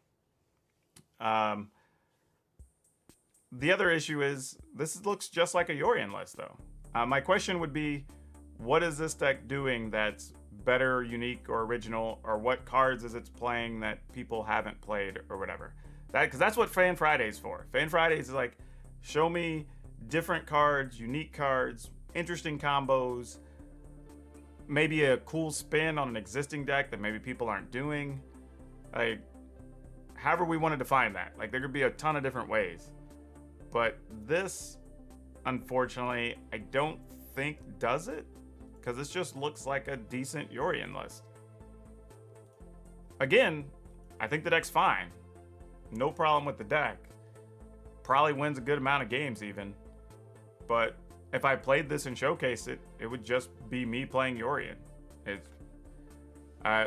The other issue is, this looks just like a Yorion list, though. My question would be, what is this deck doing that's better, unique, or original, or what cards is it playing that people haven't played, or whatever? Because that's what Fan Friday's for. Fan Fridays is like, show me different cards, unique cards, interesting combos, maybe a cool spin on an existing deck that maybe people aren't doing. Like, however we want to define that. Like, there could be a ton of different ways. But this, unfortunately, I don't think does it. Because this just looks like a decent Yorion list. Again, I think the deck's fine. No problem with the deck. Probably wins a good amount of games even. But if I played this and showcased it, it would just be me playing Yorion.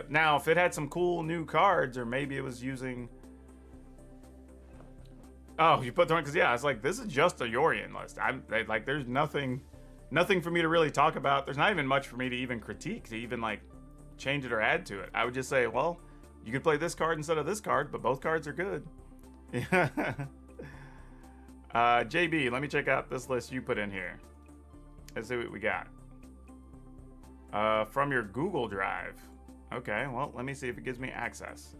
Now, if it had some cool new cards, or maybe it was using... Oh, you put the one, because yeah, it's like, this is just a Yorion list. Like, there's nothing for me to really talk about. There's not even much for me to even critique, to even like change it or add to it. I would just say, well, you could play this card instead of this card, but both cards are good. JB, let me check out this list you put in here. Let's see what we got. From your Google Drive. Okay, well, let me see if it gives me access.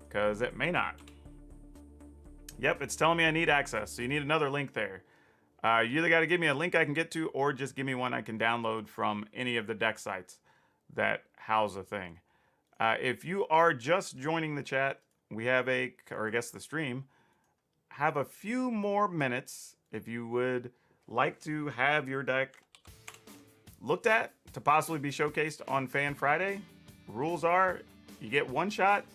Because it may not. Yep, it's telling me I need access, so you need another link there. You either got to give me a link I can get to, or just give me one I can download from any of the deck sites that house a thing. If you are just joining the chat, we have or I guess the stream, have a few more minutes if you would like to have your deck looked at to possibly be showcased on Fan Friday. Rules are, you get one shot,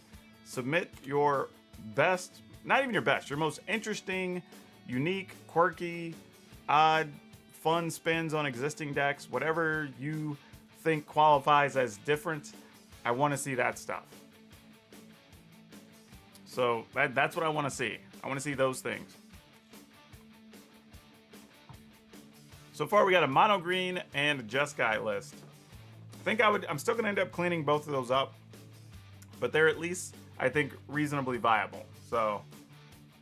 submit your best, not even your best, your most interesting, unique, quirky, odd, fun spins on existing decks, whatever you think qualifies as different. I want to see that stuff. So that's what I want to see. I want to see those things. So far, we got a mono green and a Jeskai list. I'm still going to end up cleaning both of those up, but they're at least, I think, reasonably viable. So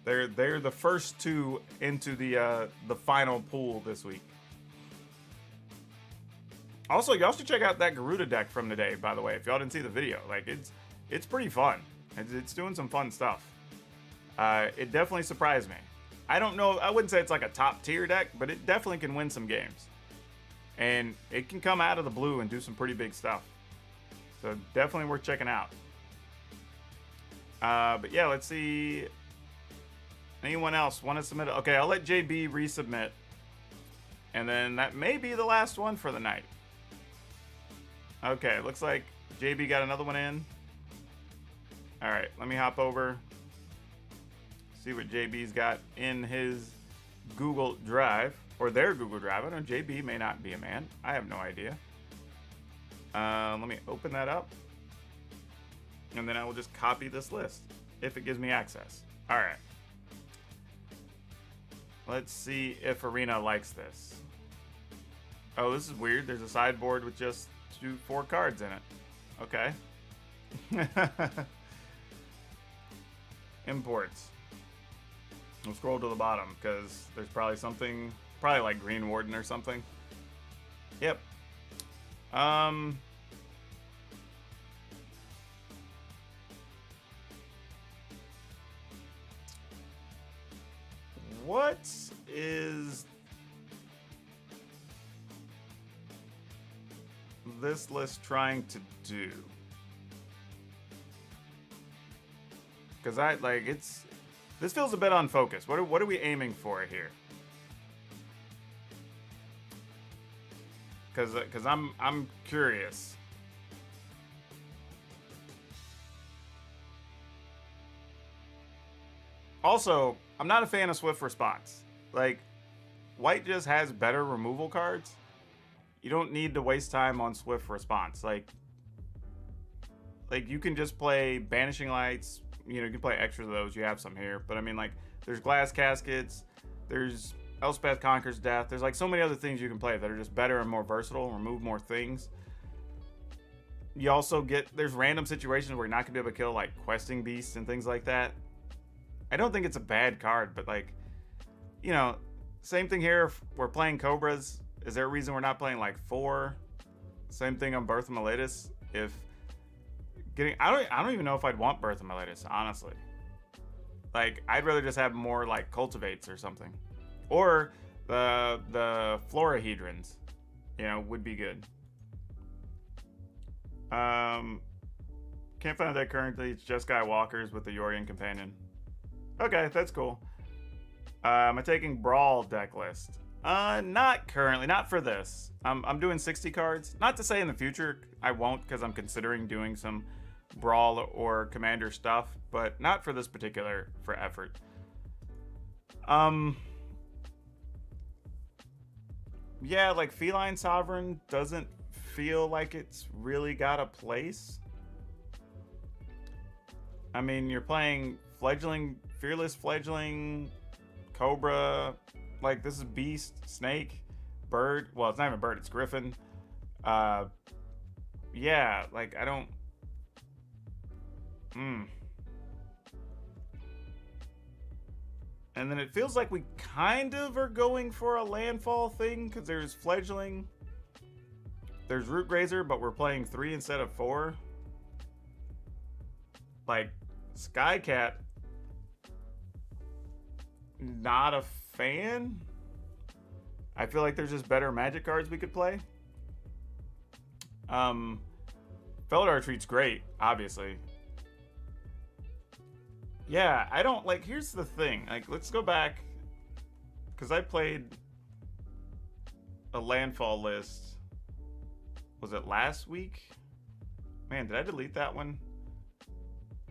they're the first two into the final pool this week. Also, y'all should check out that Garuda deck from today, by the way, if y'all didn't see the video. Like, it's pretty fun. It's doing some fun stuff. It definitely surprised me. I don't know, I wouldn't say it's like a top tier deck, but it definitely can win some games. And it can come out of the blue and do some pretty big stuff. So definitely worth checking out. But yeah, let's see. Anyone else want to submit? Okay, I'll let JB resubmit. And then that may be the last one for the night. Okay, looks like JB got another one in. All right, let me hop over. See what JB's got in his Google Drive, or their Google Drive. I don't know, JB may not be a man. I have no idea. Let me open that up. And then I will just copy this list if it gives me access. All right. Let's see if Arena likes this. Oh, this is weird. There's a sideboard with just 4 cards in it. Okay. Imports. We'll scroll to the bottom because there's probably something, probably like Green Warden or something. Yep. What is this list trying to do? Because this feels a bit unfocused. What are we aiming for here? Because I'm curious. Also, I'm not a fan of swift response. Like, white just has better removal cards. You don't need to waste time on swift response. Like you can just play Banishing Lights. You know, you can play extra of those. You have some here. But I mean, like, there's Glass Caskets. There's Elspeth Conquers Death. There's like so many other things you can play that are just better and more versatile, remove more things. You also there's random situations where you're not going to be able to kill like Questing Beasts and things like that. I don't think it's a bad card, but like, you know, same thing here. If we're playing Cobras, is there a reason we're not playing like 4? Same thing on Birth of Miletus. I don't even know if I'd want Birth of Miletus, honestly. Like, I'd rather just have more like Cultivates or something. Or the Florahedrons, you know, would be good. Can't find that currently. It's just Guy Walkers with the Yorian Companion. Okay, that's cool. Am I taking Brawl deck list? Not currently, not for this. I'm doing 60 cards. Not to say in the future I won't, because I'm considering doing some Brawl or Commander stuff, but not for this particular effort. Yeah, like Feline Sovereign doesn't feel like it's really got a place. I mean, you're playing Fledgling, Fearless Fledgling, Cobra, like this is Beast, Snake, Bird. Well, it's not even Bird, it's Griffin. Yeah, like I don't. And then it feels like we kind of are going for a landfall thing because there's Fledgling. There's Root Grazer, but we're playing 3 instead of 4. Like, Skycat, not a fan. I feel like there's just better Magic cards we could play. Felidar Retreat's great, obviously. Yeah, I don't, like, here's the thing. Like, let's go back, because I played a landfall list. Was it last week? Man, did I delete that one?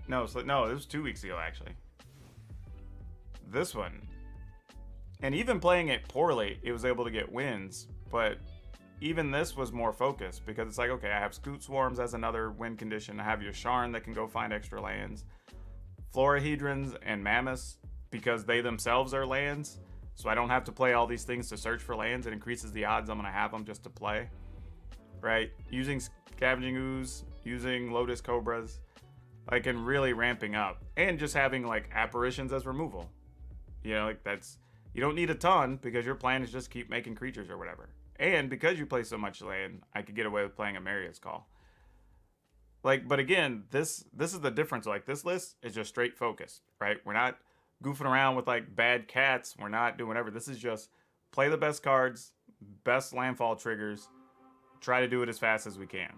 No, no, it was 2 weeks ago, actually. This one. And even playing it poorly, it was able to get wins, but even this was more focused, because it's like, okay, I have Scoot Swarms as another win condition. I have your Sharn that can go find extra lands. Florahedrons and Mammoths, because they themselves are lands, so I don't have to play all these things to search for lands. It increases the odds I'm going to have them just to play, right? Using Scavenging Ooze, using Lotus Cobras, like, and really ramping up, and just having like Apparitions as removal. You know, like, that's, you don't need a ton because your plan is just keep making creatures or whatever. And because you play so much land, I could get away with playing a Maria's Call. Like, but again, this is the difference. Like, this list is just straight focused, right? We're not goofing around with like bad cats. We're not doing whatever. This is just play the best cards, best landfall triggers, try to do it as fast as we can.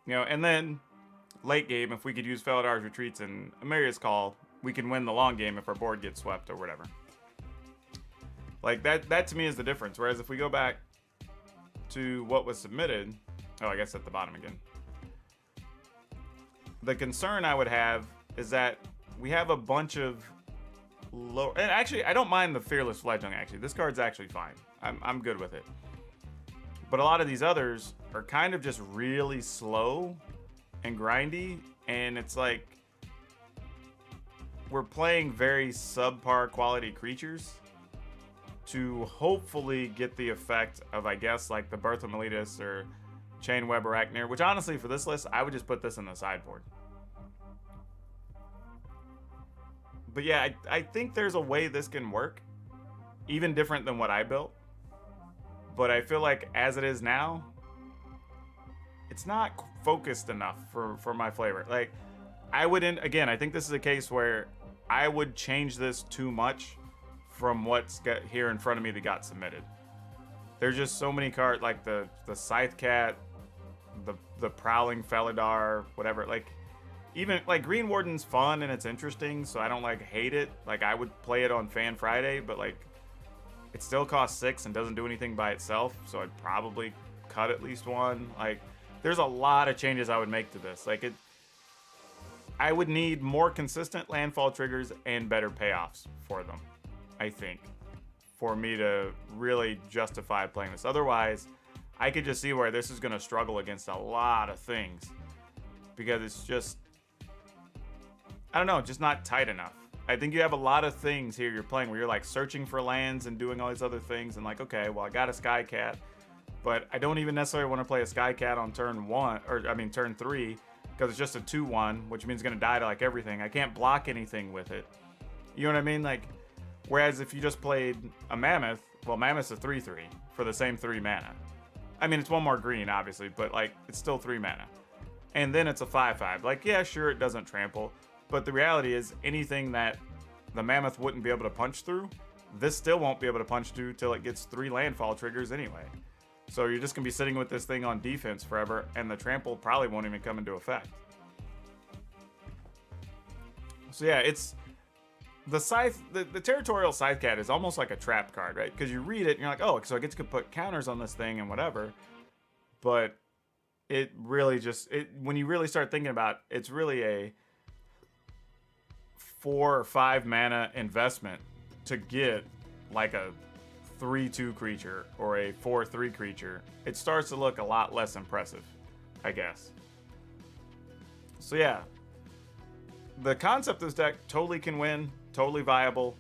You know, and then late game, if we could use Felidar's Retreats and Amaria's Call, we can win the long game if our board gets swept or whatever. Like, that to me is the difference. Whereas if we go back to what was submitted, oh, I guess at the bottom again. The concern I would have is that we have a bunch of low, and actually I don't mind the Fearless Fledgling. Actually, this card's actually fine. I'm good with it. But a lot of these others are kind of just really slow and grindy, and it's like we're playing very subpar quality creatures to hopefully get the effect of, I guess, like the Birth of Meletus or Chainweb Arachnir, which honestly for this list, I would just put this in the sideboard. But yeah, I think there's a way this can work, even different than what I built. But I feel like as it is now, it's not focused enough for my flavor. Like, I wouldn't, again, I think this is a case where I would change this too much from what's got here in front of me that got submitted. There's just so many cards, like the Scythe Cat, the Prowling Felidar, whatever. Like, even like Green Warden's fun and it's interesting, so I don't like hate it. Like, I would play it on Fan Friday, but like it still costs 6 and doesn't do anything by itself, so I'd probably cut at least one. Like, there's a lot of changes I would make to this. Like, I would need more consistent landfall triggers and better payoffs for them, I think, for me to really justify playing this. Otherwise, I could just see where this is going to struggle against a lot of things, because it's just, I don't know, just not tight enough. I think you have a lot of things here you're playing where you're like searching for lands and doing all these other things, and like, okay, well, I got a Skycat, but I don't even necessarily want to play a Skycat on turn 1, or I mean turn 3, because it's just a 2/1, which means it's going to die to like everything. I can't block anything with it. You know what I mean? Like, whereas if you just played a Mammoth, well, Mammoth's a 3/3 for the same 3 mana. I mean, it's 1 more green, obviously, but like, it's still 3 mana. And then it's a 5/5. Like, yeah, sure, it doesn't trample, but the reality is anything that the Mammoth wouldn't be able to punch through, this still won't be able to punch through till it gets 3 landfall triggers anyway. So you're just going to be sitting with this thing on defense forever, and the trample probably won't even come into effect. So yeah, it's the Scythe, the Territorial Scythe Cat is almost like a trap card, right? Because you read it and you're like, oh, so I get to put counters on this thing and whatever. But it really just, when you really start thinking about it, it's really a 4 or 5 mana investment to get like a 3/2 creature or a 4/3 creature. It starts to look a lot less impressive, I guess. So yeah, the concept of this deck totally can win, totally viable.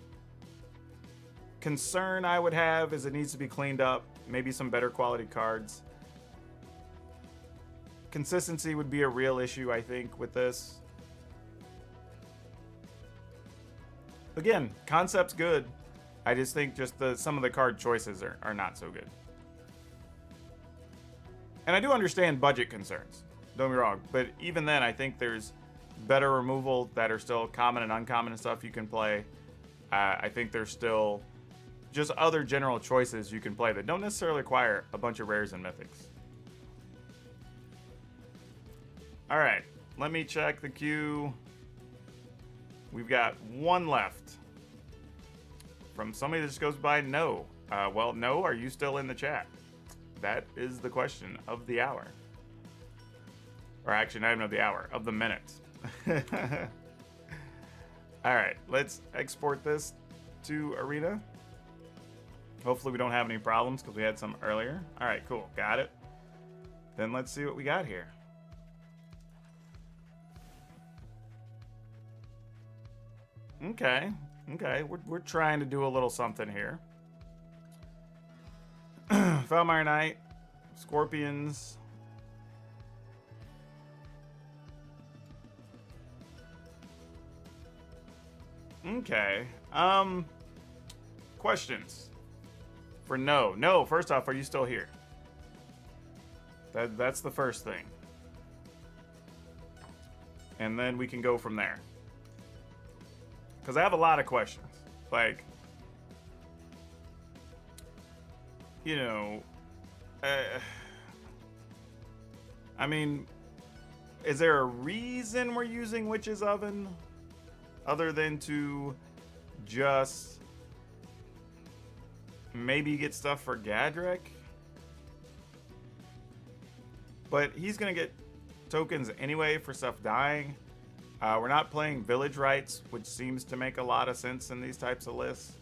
Concern I would have is it needs to be cleaned up, maybe some better quality cards. Consistency would be a real issue, I think, with this. Again, concept's good. I just think just some of the card choices are not so good. And I do understand budget concerns. Don't get me wrong. But even then, I think there's better removal that are still common and uncommon and stuff you can play. I think there's still just other general choices you can play that don't necessarily require a bunch of rares and mythics. Alright, let me check the queue. We've got one left. From somebody that just goes by No. Well, No, are you still in the chat? That is the question of the hour. Or actually, not even of the hour, of the minute. Alright, let's export this to Arena. Hopefully we don't have any problems because we had some earlier. Alright, cool. Got it. Then let's see what we got here. Okay. Okay, we're trying to do a little something here. Foulmire Knight, Scorpions. Okay. Questions for No. No, first off, are you still here? That's the first thing. And then we can go from there. Because I have a lot of questions. Like, you know, I mean, is there a reason we're using Witch's Oven other than to just maybe get stuff for Gadrick? But he's going to get tokens anyway for stuff dying. We're not playing Village Rites, which seems to make a lot of sense in these types of lists.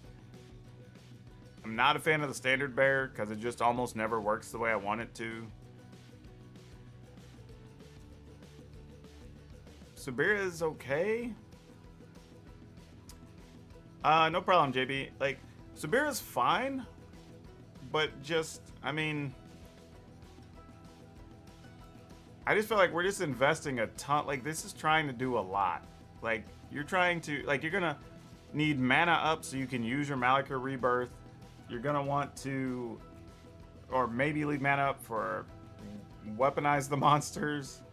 I'm not a fan of the Standard Bearer because it just almost never works the way I want it to. Subira is okay. No problem, JB. Like, Subira's fine, but just, I mean, I just feel like we're just investing a ton. Like, this is trying to do a lot. Like, you're trying to, like, you're gonna need mana up so you can use your Malakir Rebirth. You're gonna want to, or maybe leave mana up for weaponize the monsters.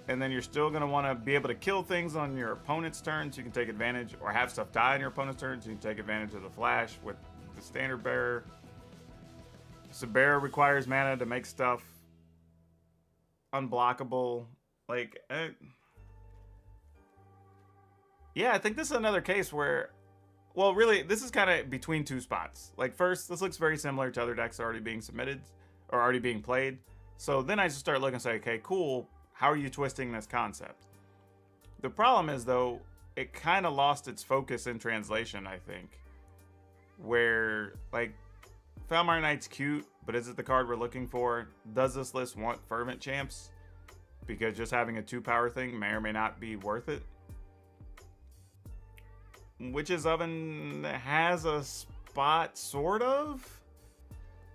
And then you're still gonna want to be able to kill things on your opponent's turn so you can take advantage, or have stuff die on your opponent's turn so you can take advantage of the flash with the Standard Bearer. Subira requires mana to make stuff unblockable. Like, yeah, I think this is another case where, well, really, this is kind of between two spots. Like, first, this looks very similar to other decks already being submitted or already being played. So then I just start looking and say, okay, cool. How are you twisting this concept? The problem is, though, it kind of lost its focus in translation, I think. Where, like, Foulmire Knight's cute, but is it the card we're looking for? Does this list want Fervent Champs? Because just having a 2-power thing may or may not be worth it. Witch's Oven has a spot, sort of.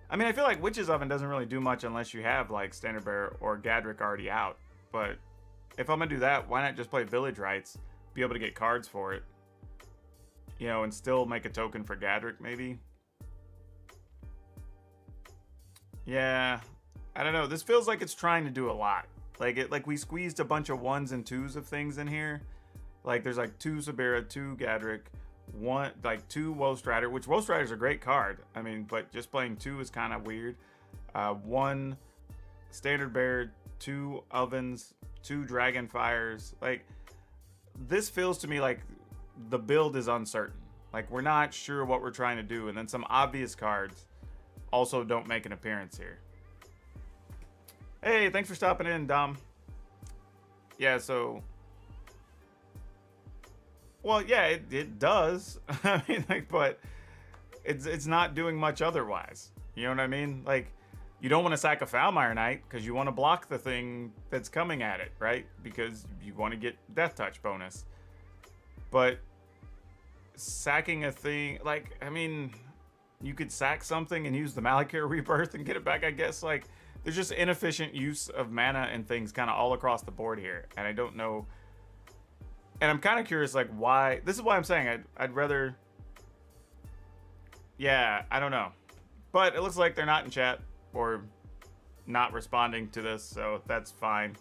I mean, I feel like Witch's Oven doesn't really do much unless you have, like, Standard Bearer or Gadrick already out. But if I'm going to do that, why not just play Village Rites, be able to get cards for it, you know, and still make a token for Gadrick, maybe? Yeah, I don't know. This feels like it's trying to do a lot. Like we squeezed a bunch of 1s and 2s of things in here. Like, there's like 2 Subira, 2 Gadrick, 2 Woe Strider, which Woe Strider's a great card. I mean, but just playing 2 is kind of weird. 1 Standard Bearer, 2 Ovens, 2 Dragonfires. Like, this feels to me like the build is uncertain. Like, we're not sure what we're trying to do, and then some obvious cards also don't make an appearance here. Hey, thanks for stopping in, Dom. Yeah, so, well, yeah, it does. I mean, like, but it's not doing much otherwise. You know what I mean? Like, you don't want to sack a Foulmire Knight because you want to block the thing that's coming at it, right? Because you want to get Death Touch bonus. But sacking a thing, like, I mean, you could sack something and use the Malakir Rebirth and get it back, I guess. Like, there's just inefficient use of mana and things kind of all across the board here. And I don't know And I'm kind of curious, like, why. This is why I'm saying I'd rather. Yeah, I don't know. But it looks like they're not in chat or not responding to this, so that's fine.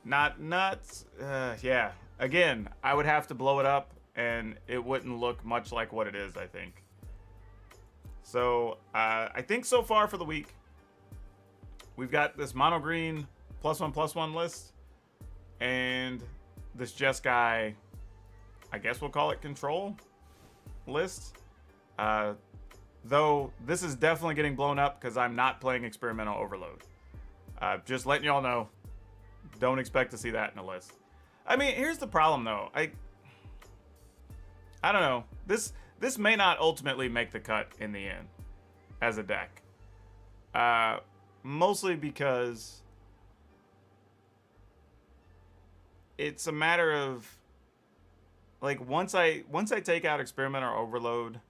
Not nuts. Yeah. Again, I would have to blow it up, and it wouldn't look much like what it is, I think. So, I think so far for the week, we've got this mono green +1/+1 list, and this Jeskai, I guess we'll call it control list. Though this is definitely getting blown up because I'm not playing Experimental Overload. Just letting y'all know, don't expect to see that in a list. I mean, here's the problem though. I don't know. This may not ultimately make the cut in the end as a deck. Mostly because it's a matter of like once I take out Experimental Overload,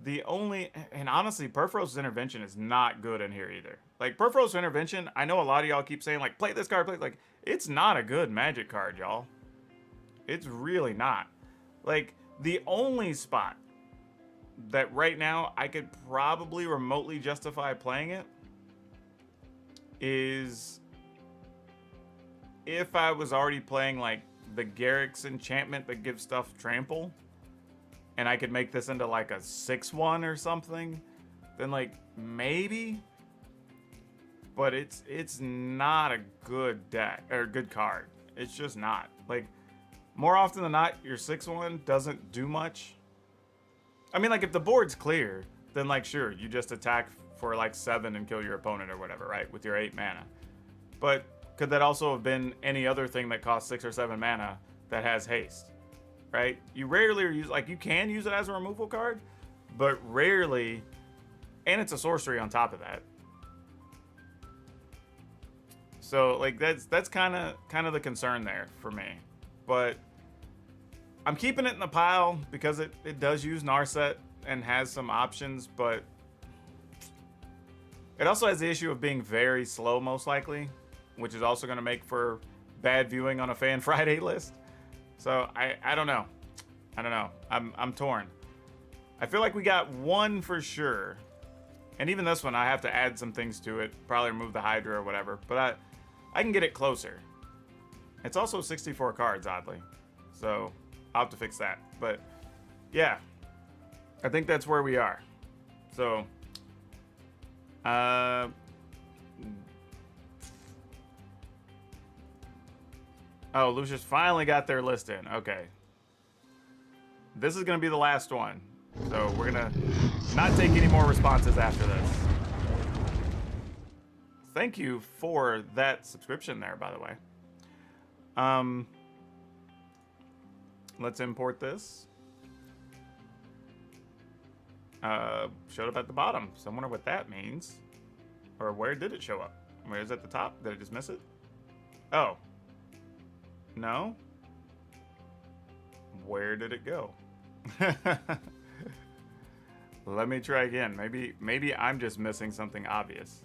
the only, and honestly, Perforose Intervention is not good in here either. Like Perforose Intervention, I know a lot of y'all keep saying like play this card, play, like it's not a good Magic card, y'all. It's really not. Like the only spot that right now I could probably remotely justify playing it is if I was already playing like the Garrick's enchantment that gives stuff trample, and I could make this into like a 6/1 or something, then like maybe. But it's not a good deck or good card. It's just not. Like more often than not, your 6/1 doesn't do much. I mean, like if the board's clear, then like sure, you just attack for like 7 and kill your opponent or whatever, right? With your 8 mana. But could that also have been any other thing that costs 6 or 7 mana that has haste? Right? You rarely use, like you can use it as a removal card, but rarely, and it's a sorcery on top of that. So like that's kind of the concern there for me. But I'm keeping it in the pile because it does use Narset and has some options, but it also has the issue of being very slow most likely, which is also going to make for bad viewing on a Fan Friday list. So I don't know. I don't know. I'm torn. I feel like we got one for sure. And even this one, I have to add some things to it. Probably remove the Hydra or whatever. But I can get it closer. It's also 64 cards, oddly. So I'll have to fix that. But yeah, I think that's where we are. So, oh, Lucius finally got their list in. Okay. This is going to be the last one. So we're going to not take any more responses after this. Thank you for that subscription there, by the way. Let's import this. Showed up at the bottom. So I wonder what that means. Or where did it show up? Where is it at the top? Did I just miss it? Oh. No? Where did it go? Let me try again. Maybe I'm just missing something obvious.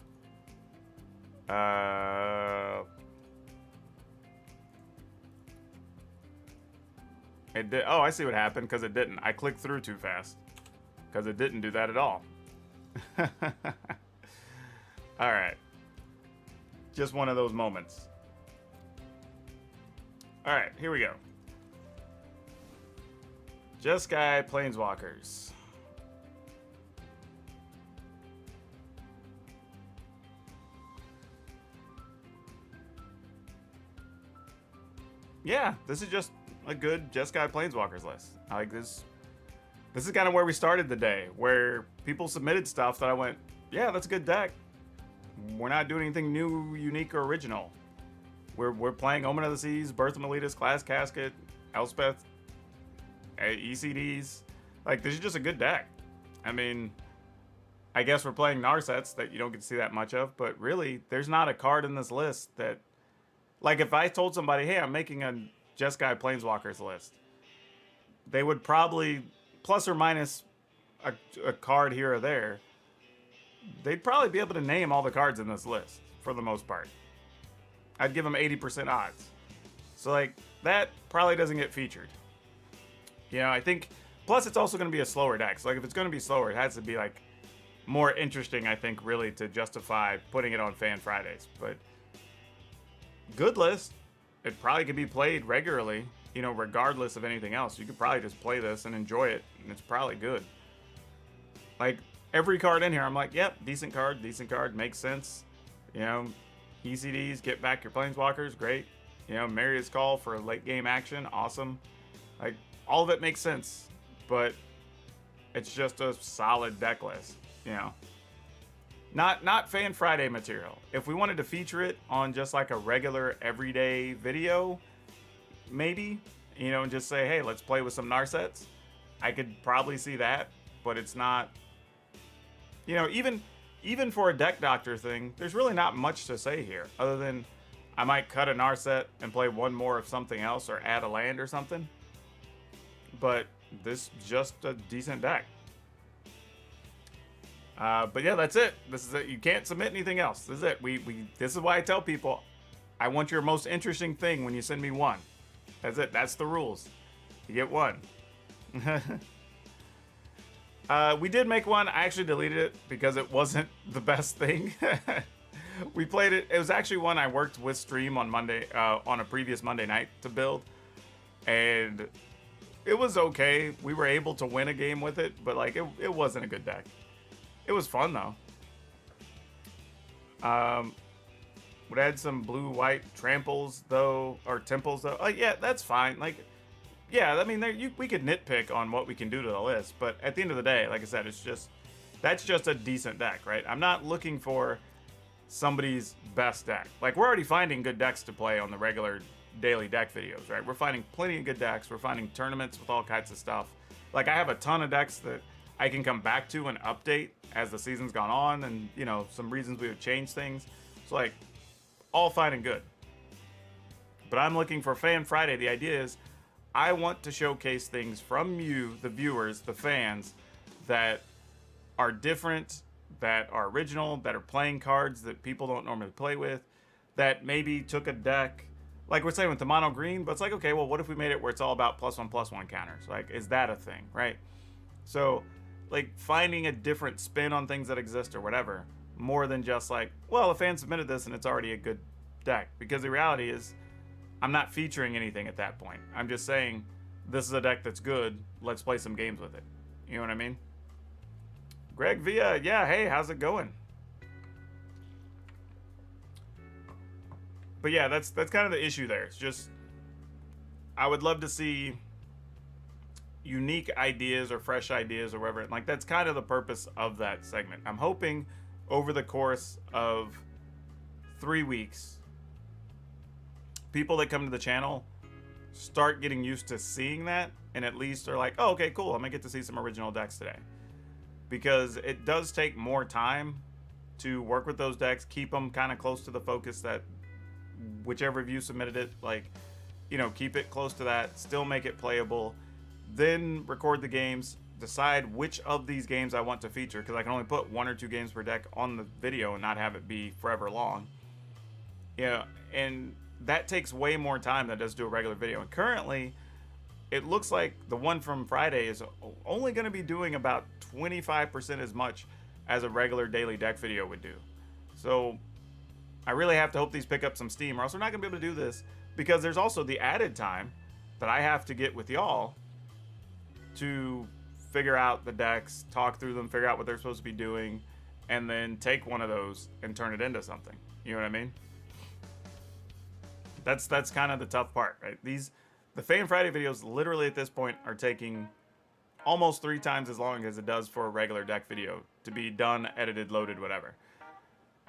It did. Oh, I see what happened because it didn't. I clicked through too fast because it didn't do that at all. All right. Just one of those moments. All right, here we go. Jeskai Planeswalkers. Yeah, this is just a good Jeskai Planeswalkers list. I like this. This is kind of where we started the day, where people submitted stuff that I went, yeah, that's a good deck. We're not doing anything new, unique, or original. We're playing Omen of the Seas, Birth of Meletis, Class Casket, Elspeth, ECDs. Like, this is just a good deck. I mean, I guess we're playing Narsets that you don't get to see that much of, but really, there's not a card in this list that, like, if I told somebody, hey, I'm making a Jeskai Planeswalkers list, they would probably, plus or minus a card here or there, they'd probably be able to name all the cards in this list, for the most part. I'd give them 80% odds. So like that probably doesn't get featured. You know, I think, plus it's also going to be a slower deck. So like if it's going to be slower, it has to be like more interesting, I think, really, to justify putting it on Fan Fridays. But good list. It probably could be played regularly, you know, regardless of anything else. You could probably just play this and enjoy it, and it's probably good. Like, every card in here, I'm like, yep, decent card, makes sense. You know, ECDs, get back your Planeswalkers, great. You know, Maria's Call for late game action, awesome. Like, all of it makes sense, but it's just a solid deck list, you know. Not Fan Friday material. If we wanted to feature it on just like a regular everyday video, maybe, you know, and just say, hey, let's play with some Narsets, I could probably see that, but it's not, you know, even for a deck doctor thing, there's really not much to say here, other than I might cut a Narset and play one more of something else or add a land or something. But this is just a decent deck. But yeah, that's it. This is it. You can't submit anything else. This is it. This is why I tell people, I want your most interesting thing when you send me one. That's it. That's the rules. You get one. We did make one. I actually deleted it because it wasn't the best thing. We played it. It was actually one I worked with Stream on Monday, on a previous Monday night to build. And it was okay. We were able to win a game with it, but like it wasn't a good deck. It was fun though. Would add some blue-white tramples though, or temples though. Yeah, that's fine. Like, yeah, I mean, we could nitpick on what we can do to the list, but at the end of the day, like I said, that's just a decent deck, right? I'm not looking for somebody's best deck. Like, we're already finding good decks to play on the regular daily deck videos, right? We're finding plenty of good decks. We're finding tournaments with all kinds of stuff. Like, I have a ton of decks that I can come back to and update as the season's gone on, and, you know, some reasons we would change things. So, like, all fine and good. But I'm looking for Fan Friday. The idea is I want to showcase things from you, the viewers, the fans, that are different, that are original, that are playing cards that people don't normally play with, that maybe took a deck, like we're saying with the mono green, but it's like, okay, well, what if we made it where it's all about +1/+1 counters? Like, is that a thing, right? So, like, finding a different spin on things that exist or whatever, more than just like, well, a fan submitted this and it's already a good deck. Because the reality is, I'm not featuring anything at that point. I'm just saying, this is a deck that's good, let's play some games with it. You know what I mean? Greg Villa, yeah, hey, how's it going? But yeah, that's kind of the issue there. It's just, I would love to see unique ideas or fresh ideas or whatever. Like, that's kind of the purpose of that segment. I'm hoping over the course of 3 weeks, people that come to the channel start getting used to seeing that and at least are like, oh, okay, cool, I'm gonna get to see some original decks today. Because it does take more time to work with those decks, keep them kind of close to the focus that whichever of you submitted it, like, you know, keep it close to that, still make it playable, then record the games, decide which of these games I want to feature, because I can only put 1 or 2 games per deck on the video and not have it be forever long. Yeah, and that takes way more time than it does to do a regular video. And currently, it looks like the one from Friday is only going to be doing about 25% as much as a regular daily deck video would do. So I really have to hope these pick up some steam, or else we're not going to be able to do this, because there's also the added time that I have to get with y'all to figure out the decks, talk through them, figure out what they're supposed to be doing, and then take one of those and turn it into something. You know what I mean? That's kind of the tough part, right? The Fan Friday videos literally at this point are taking almost 3 times as long as it does for a regular deck video to be done, edited, loaded, whatever.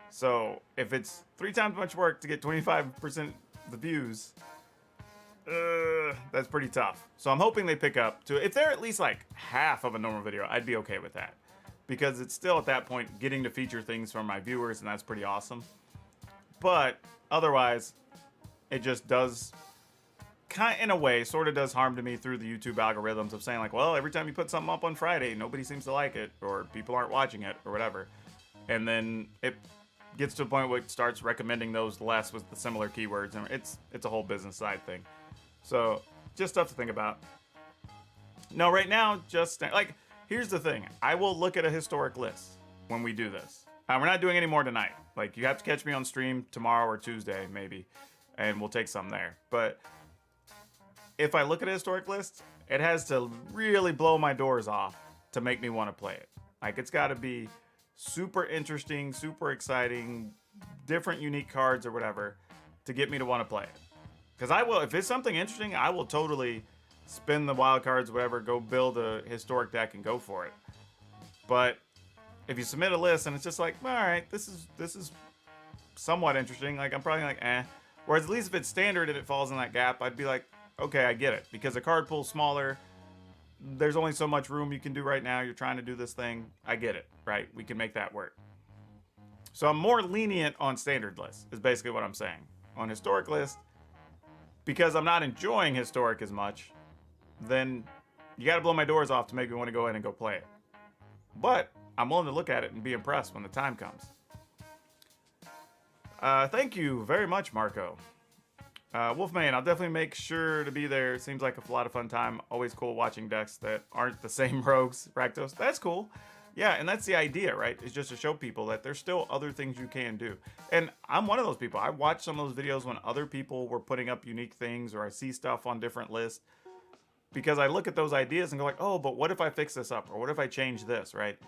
So if it's 3 times as much work to get 25% the views, that's pretty tough. So I'm hoping they pick up to, if they're at least like half of a normal video, I'd be okay with that, because it's still at that point getting to feature things from my viewers, and that's pretty awesome. But otherwise, it just does, kind in a way, sort of does harm to me through the YouTube algorithms of saying like, well, every time you put something up on Friday, nobody seems to like it, or people aren't watching it, or whatever. And then it gets to a point where it starts recommending those less with the similar keywords, and it's a whole business side thing. So just stuff to think about. No, right now, just like, here's the thing. I will look at a historic list when we do this. We're not doing any more tonight. Like, you have to catch me on stream tomorrow or Tuesday, maybe, and we'll take some there. But if I look at a historic list, it has to really blow my doors off to make me want to play it. Like, it's got to be super interesting, super exciting, different unique cards or whatever to get me to want to play it. Because I will, if it's something interesting, I will totally spin the wild cards, whatever, go build a historic deck and go for it. But if you submit a list and it's just like, all right, this is somewhat interesting, like, I'm probably like, eh. Whereas at least if it's standard and it falls in that gap, I'd be like, okay, I get it. Because the card pool's smaller, there's only so much room you can do right now. You're trying to do this thing. I get it, right? We can make that work. So I'm more lenient on standard lists, is basically what I'm saying. On historic lists, because I'm not enjoying historic as much, then you got to blow my doors off to make me want to go in and go play it. But I'm willing to look at it and be impressed when the time comes. Thank you very much, Marco. Wolfman, I'll definitely make sure to be there. Seems like a lot of fun time. Always cool watching decks that aren't the same rogues. Rakdos, that's cool. Yeah, and that's the idea, right? Is just to show people that there's still other things you can do. And I'm one of those people. I watched some of those videos when other people were putting up unique things, or I see stuff on different lists, because I look at those ideas and go like, oh, but what if I fix this up? Or what if I change this, right?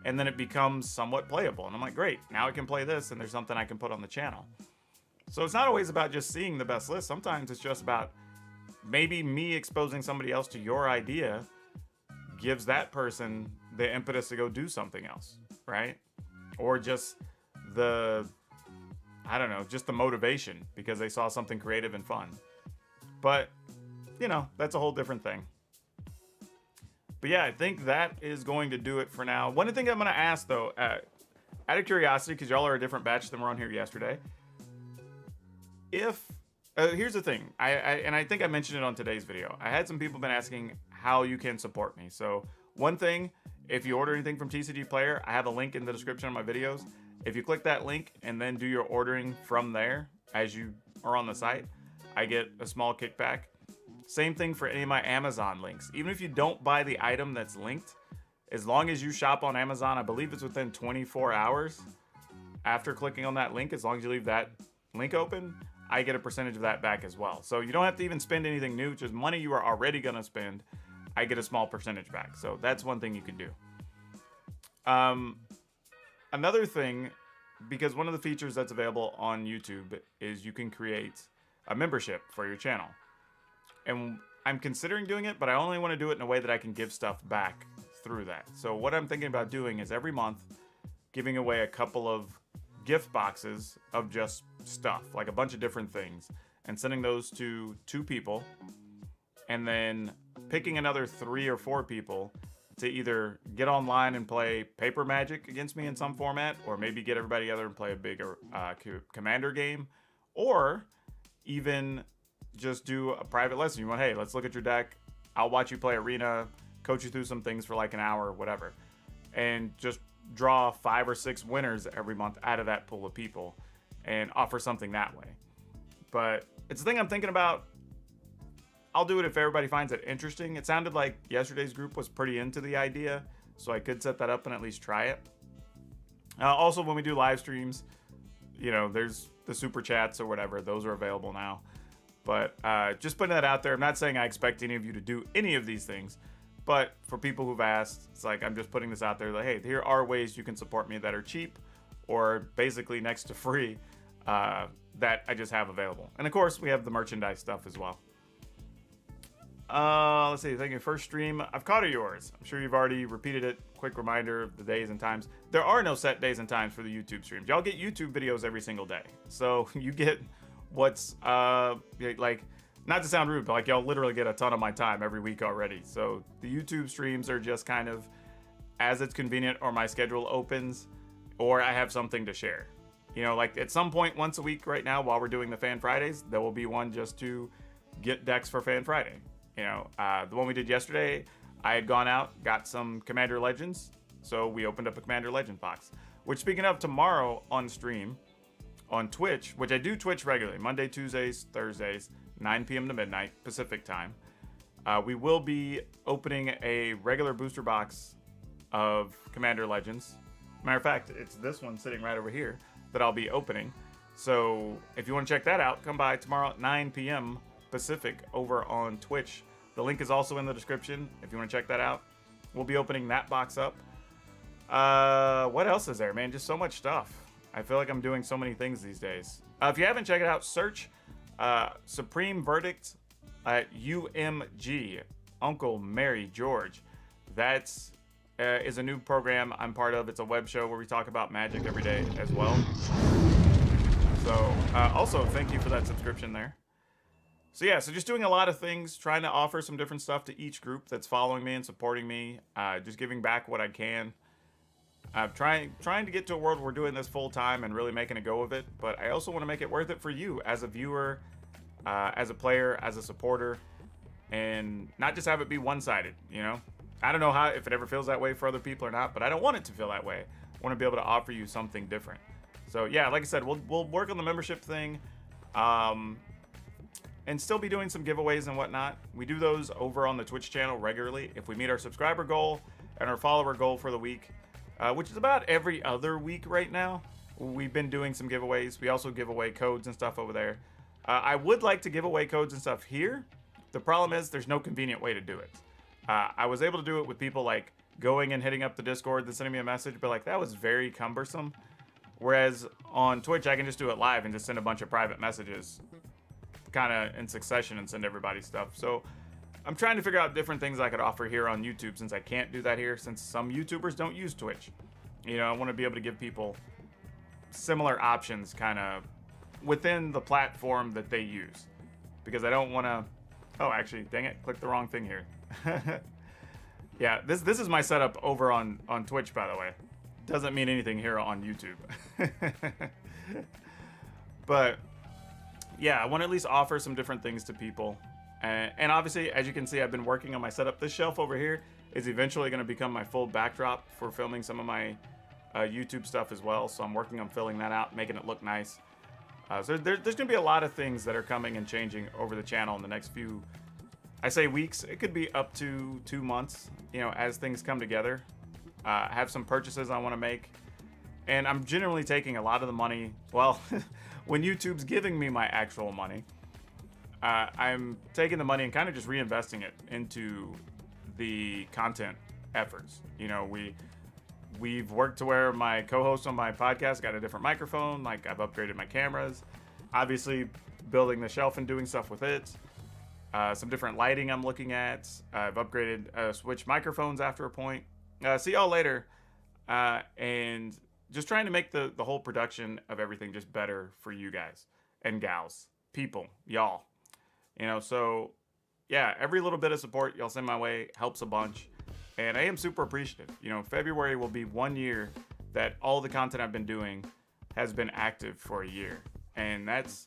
And then it becomes somewhat playable. And I'm like, great, now I can play this and there's something I can put on the channel. So it's not always about just seeing the best list. Sometimes it's just about maybe me exposing somebody else to your idea gives that person the impetus to go do something else, right? Or just the, I don't know, just the motivation because they saw something creative and fun. But, you know, that's a whole different thing. But yeah, I think that is going to do it for now. One thing I'm going to ask, though, out of curiosity, because y'all are a different batch than were on here yesterday. If, here's the thing, and I think I mentioned it on today's video. I had some people been asking how you can support me. So one thing, if you order anything from TCGPlayer, I have a link in the description of my videos. If you click that link and then do your ordering from there as you are on the site, I get a small kickback. Same thing for any of my Amazon links. Even if you don't buy the item that's linked, as long as you shop on Amazon, I believe it's within 24 hours after clicking on that link, as long as you leave that link open, I get a percentage of that back as well. So you don't have to even spend anything new, just money you are already gonna spend, I get a small percentage back. So that's one thing you can do. Another thing, because one of the features that's available on YouTube is you can create a membership for your channel. And I'm considering doing it, but I only want to do it in a way that I can give stuff back through that. So what I'm thinking about doing is every month giving away a couple of gift boxes of just stuff, like a bunch of different things, and sending those to 2 people, and then picking another 3 or 4 people to either get online and play paper Magic against me in some format, or maybe get everybody together and play a bigger commander game, or even just do a private lesson. You want, hey, let's look at your deck. I'll watch you play Arena, coach you through some things for like an hour or whatever, and just draw 5 or 6 winners every month out of that pool of people and offer something that way. But it's a thing I'm thinking about. I'll do it if everybody finds it interesting. It sounded like yesterday's group was pretty into the idea, so I could set that up and at least try it. Also, when we do live streams, you know, there's the super chats or whatever. Those are available now. But just putting that out there. I'm not saying I expect any of you to do any of these things, but for people who've asked, it's like I'm just putting this out there. Like, hey, here are ways you can support me that are cheap or basically next to free that I just have available. And of course, we have the merchandise stuff as well. Let's see. Thank you. First stream, I've caught of yours. I'm sure you've already repeated it. Quick reminder of the days and times. There are no set days and times for the YouTube streams. Y'all get YouTube videos every single day, so you get what's like, not to sound rude, but like y'all literally get a ton of my time every week already. So the YouTube streams are just kind of as it's convenient, or my schedule opens, or I have something to share. You know, like at some point once a week right now while we're doing the Fan Fridays, there will be one just to get decks for Fan Friday. You know, the one we did yesterday, I had gone out, got some Commander Legends, so we opened up a Commander Legend box. Which, speaking of, tomorrow on stream on Twitch, which I do Twitch regularly, Monday, Tuesdays, Thursdays, 9 p.m. to midnight Pacific time. We will be opening a regular booster box of Commander Legends. Matter of fact, it's this one sitting right over here that I'll be opening. So if you want to check that out, come by tomorrow at 9 p.m. Pacific over on Twitch. The link is also in the description if you want to check that out. We'll be opening that box up. What else is there, man? Just so much stuff. I feel like I'm doing so many things these days. If you haven't checked it out, search Supreme Verdict at UMG, Uncle Mary George. That's is a new program I'm part of. It's a web show where we talk about Magic every day as well. So also thank you for that subscription there. So yeah, so just doing a lot of things, trying to offer some different stuff to each group that's following me and supporting me, just giving back what I can. Trying to get to a world where we're doing this full time and really making a go of it, but I also want to make it worth it for you as a viewer, as a player, as a supporter, and not just have it be one-sided, you know? I don't know if it ever feels that way for other people or not, but I don't want it to feel that way. I want to be able to offer you something different. So yeah, like I said, we'll work on the membership thing, and still be doing some giveaways and whatnot. We do those over on the Twitch channel regularly. If we meet our subscriber goal and our follower goal for the week, which is about every other week right now, we've been doing some giveaways. We also give away codes and stuff over there. I would like to give away codes and stuff here. The problem is there's no convenient way to do it. I was able to do it with people like going and hitting up the Discord and sending me a message, but like that was very cumbersome. Whereas on Twitch, I can just do it live and just send a bunch of private messages kind of in succession and send everybody stuff. So I'm trying to figure out different things I could offer here on YouTube, since I can't do that here, since some YouTubers don't use Twitch. You know, I want to be able to give people similar options kind of within the platform that they use, because I don't want to... Oh, actually, dang it, clicked the wrong thing here. Yeah, this is my setup over on Twitch, by the way. Doesn't mean anything here on YouTube. But yeah, I want to at least offer some different things to people. And obviously, as you can see, I've been working on my setup. This shelf over here is eventually going to become my full backdrop for filming some of my YouTube stuff as well. So I'm working on filling that out, making it look nice. So there's going to be a lot of things that are coming and changing over the channel in the next few, I say weeks. It could be up to 2 months, you know, as things come together. I have some purchases I want to make. And I'm generally taking a lot of the money, well, when YouTube's giving me my actual money, I'm taking the money and kind of just reinvesting it into the content efforts. You know, we've worked to where my co-host on my podcast got a different microphone. Like, I've upgraded my cameras, obviously building the shelf and doing stuff with it. Some different lighting I'm looking at. I've upgraded, switched microphones after a point. See y'all later. And just trying to make the whole production of everything just better for you guys and gals, people, y'all. You know, so yeah, every little bit of support y'all send my way helps a bunch. And I am super appreciative. You know, February will be 1 year that all the content I've been doing has been active for a year. And that's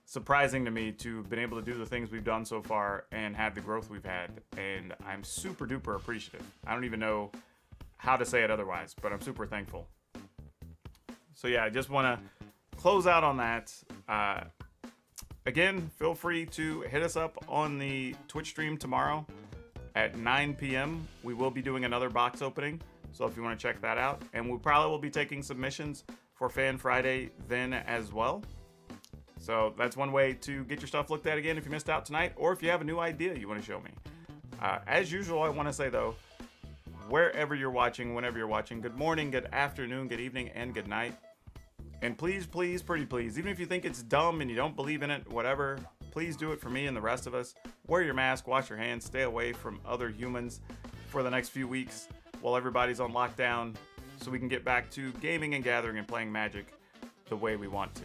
surprising to me to have been able to do the things we've done so far and have the growth we've had. And I'm super duper appreciative. I don't even know how to say it otherwise, but I'm super thankful. So yeah, I just want to close out on that. Again, feel free to hit us up on the Twitch stream tomorrow at 9 p.m. We will be doing another box opening, so if you want to check that out. And we probably will be taking submissions for Fan Friday then as well. So that's one way to get your stuff looked at again if you missed out tonight, or if you have a new idea you want to show me. As usual, I want to say, though, wherever you're watching, whenever you're watching, good morning, good afternoon, good evening, and good night. And please, please, pretty please, even if you think it's dumb and you don't believe in it, whatever, please do it for me and the rest of us. Wear your mask, wash your hands, stay away from other humans for the next few weeks while everybody's on lockdown, so we can get back to gaming and gathering and playing Magic the way we want to.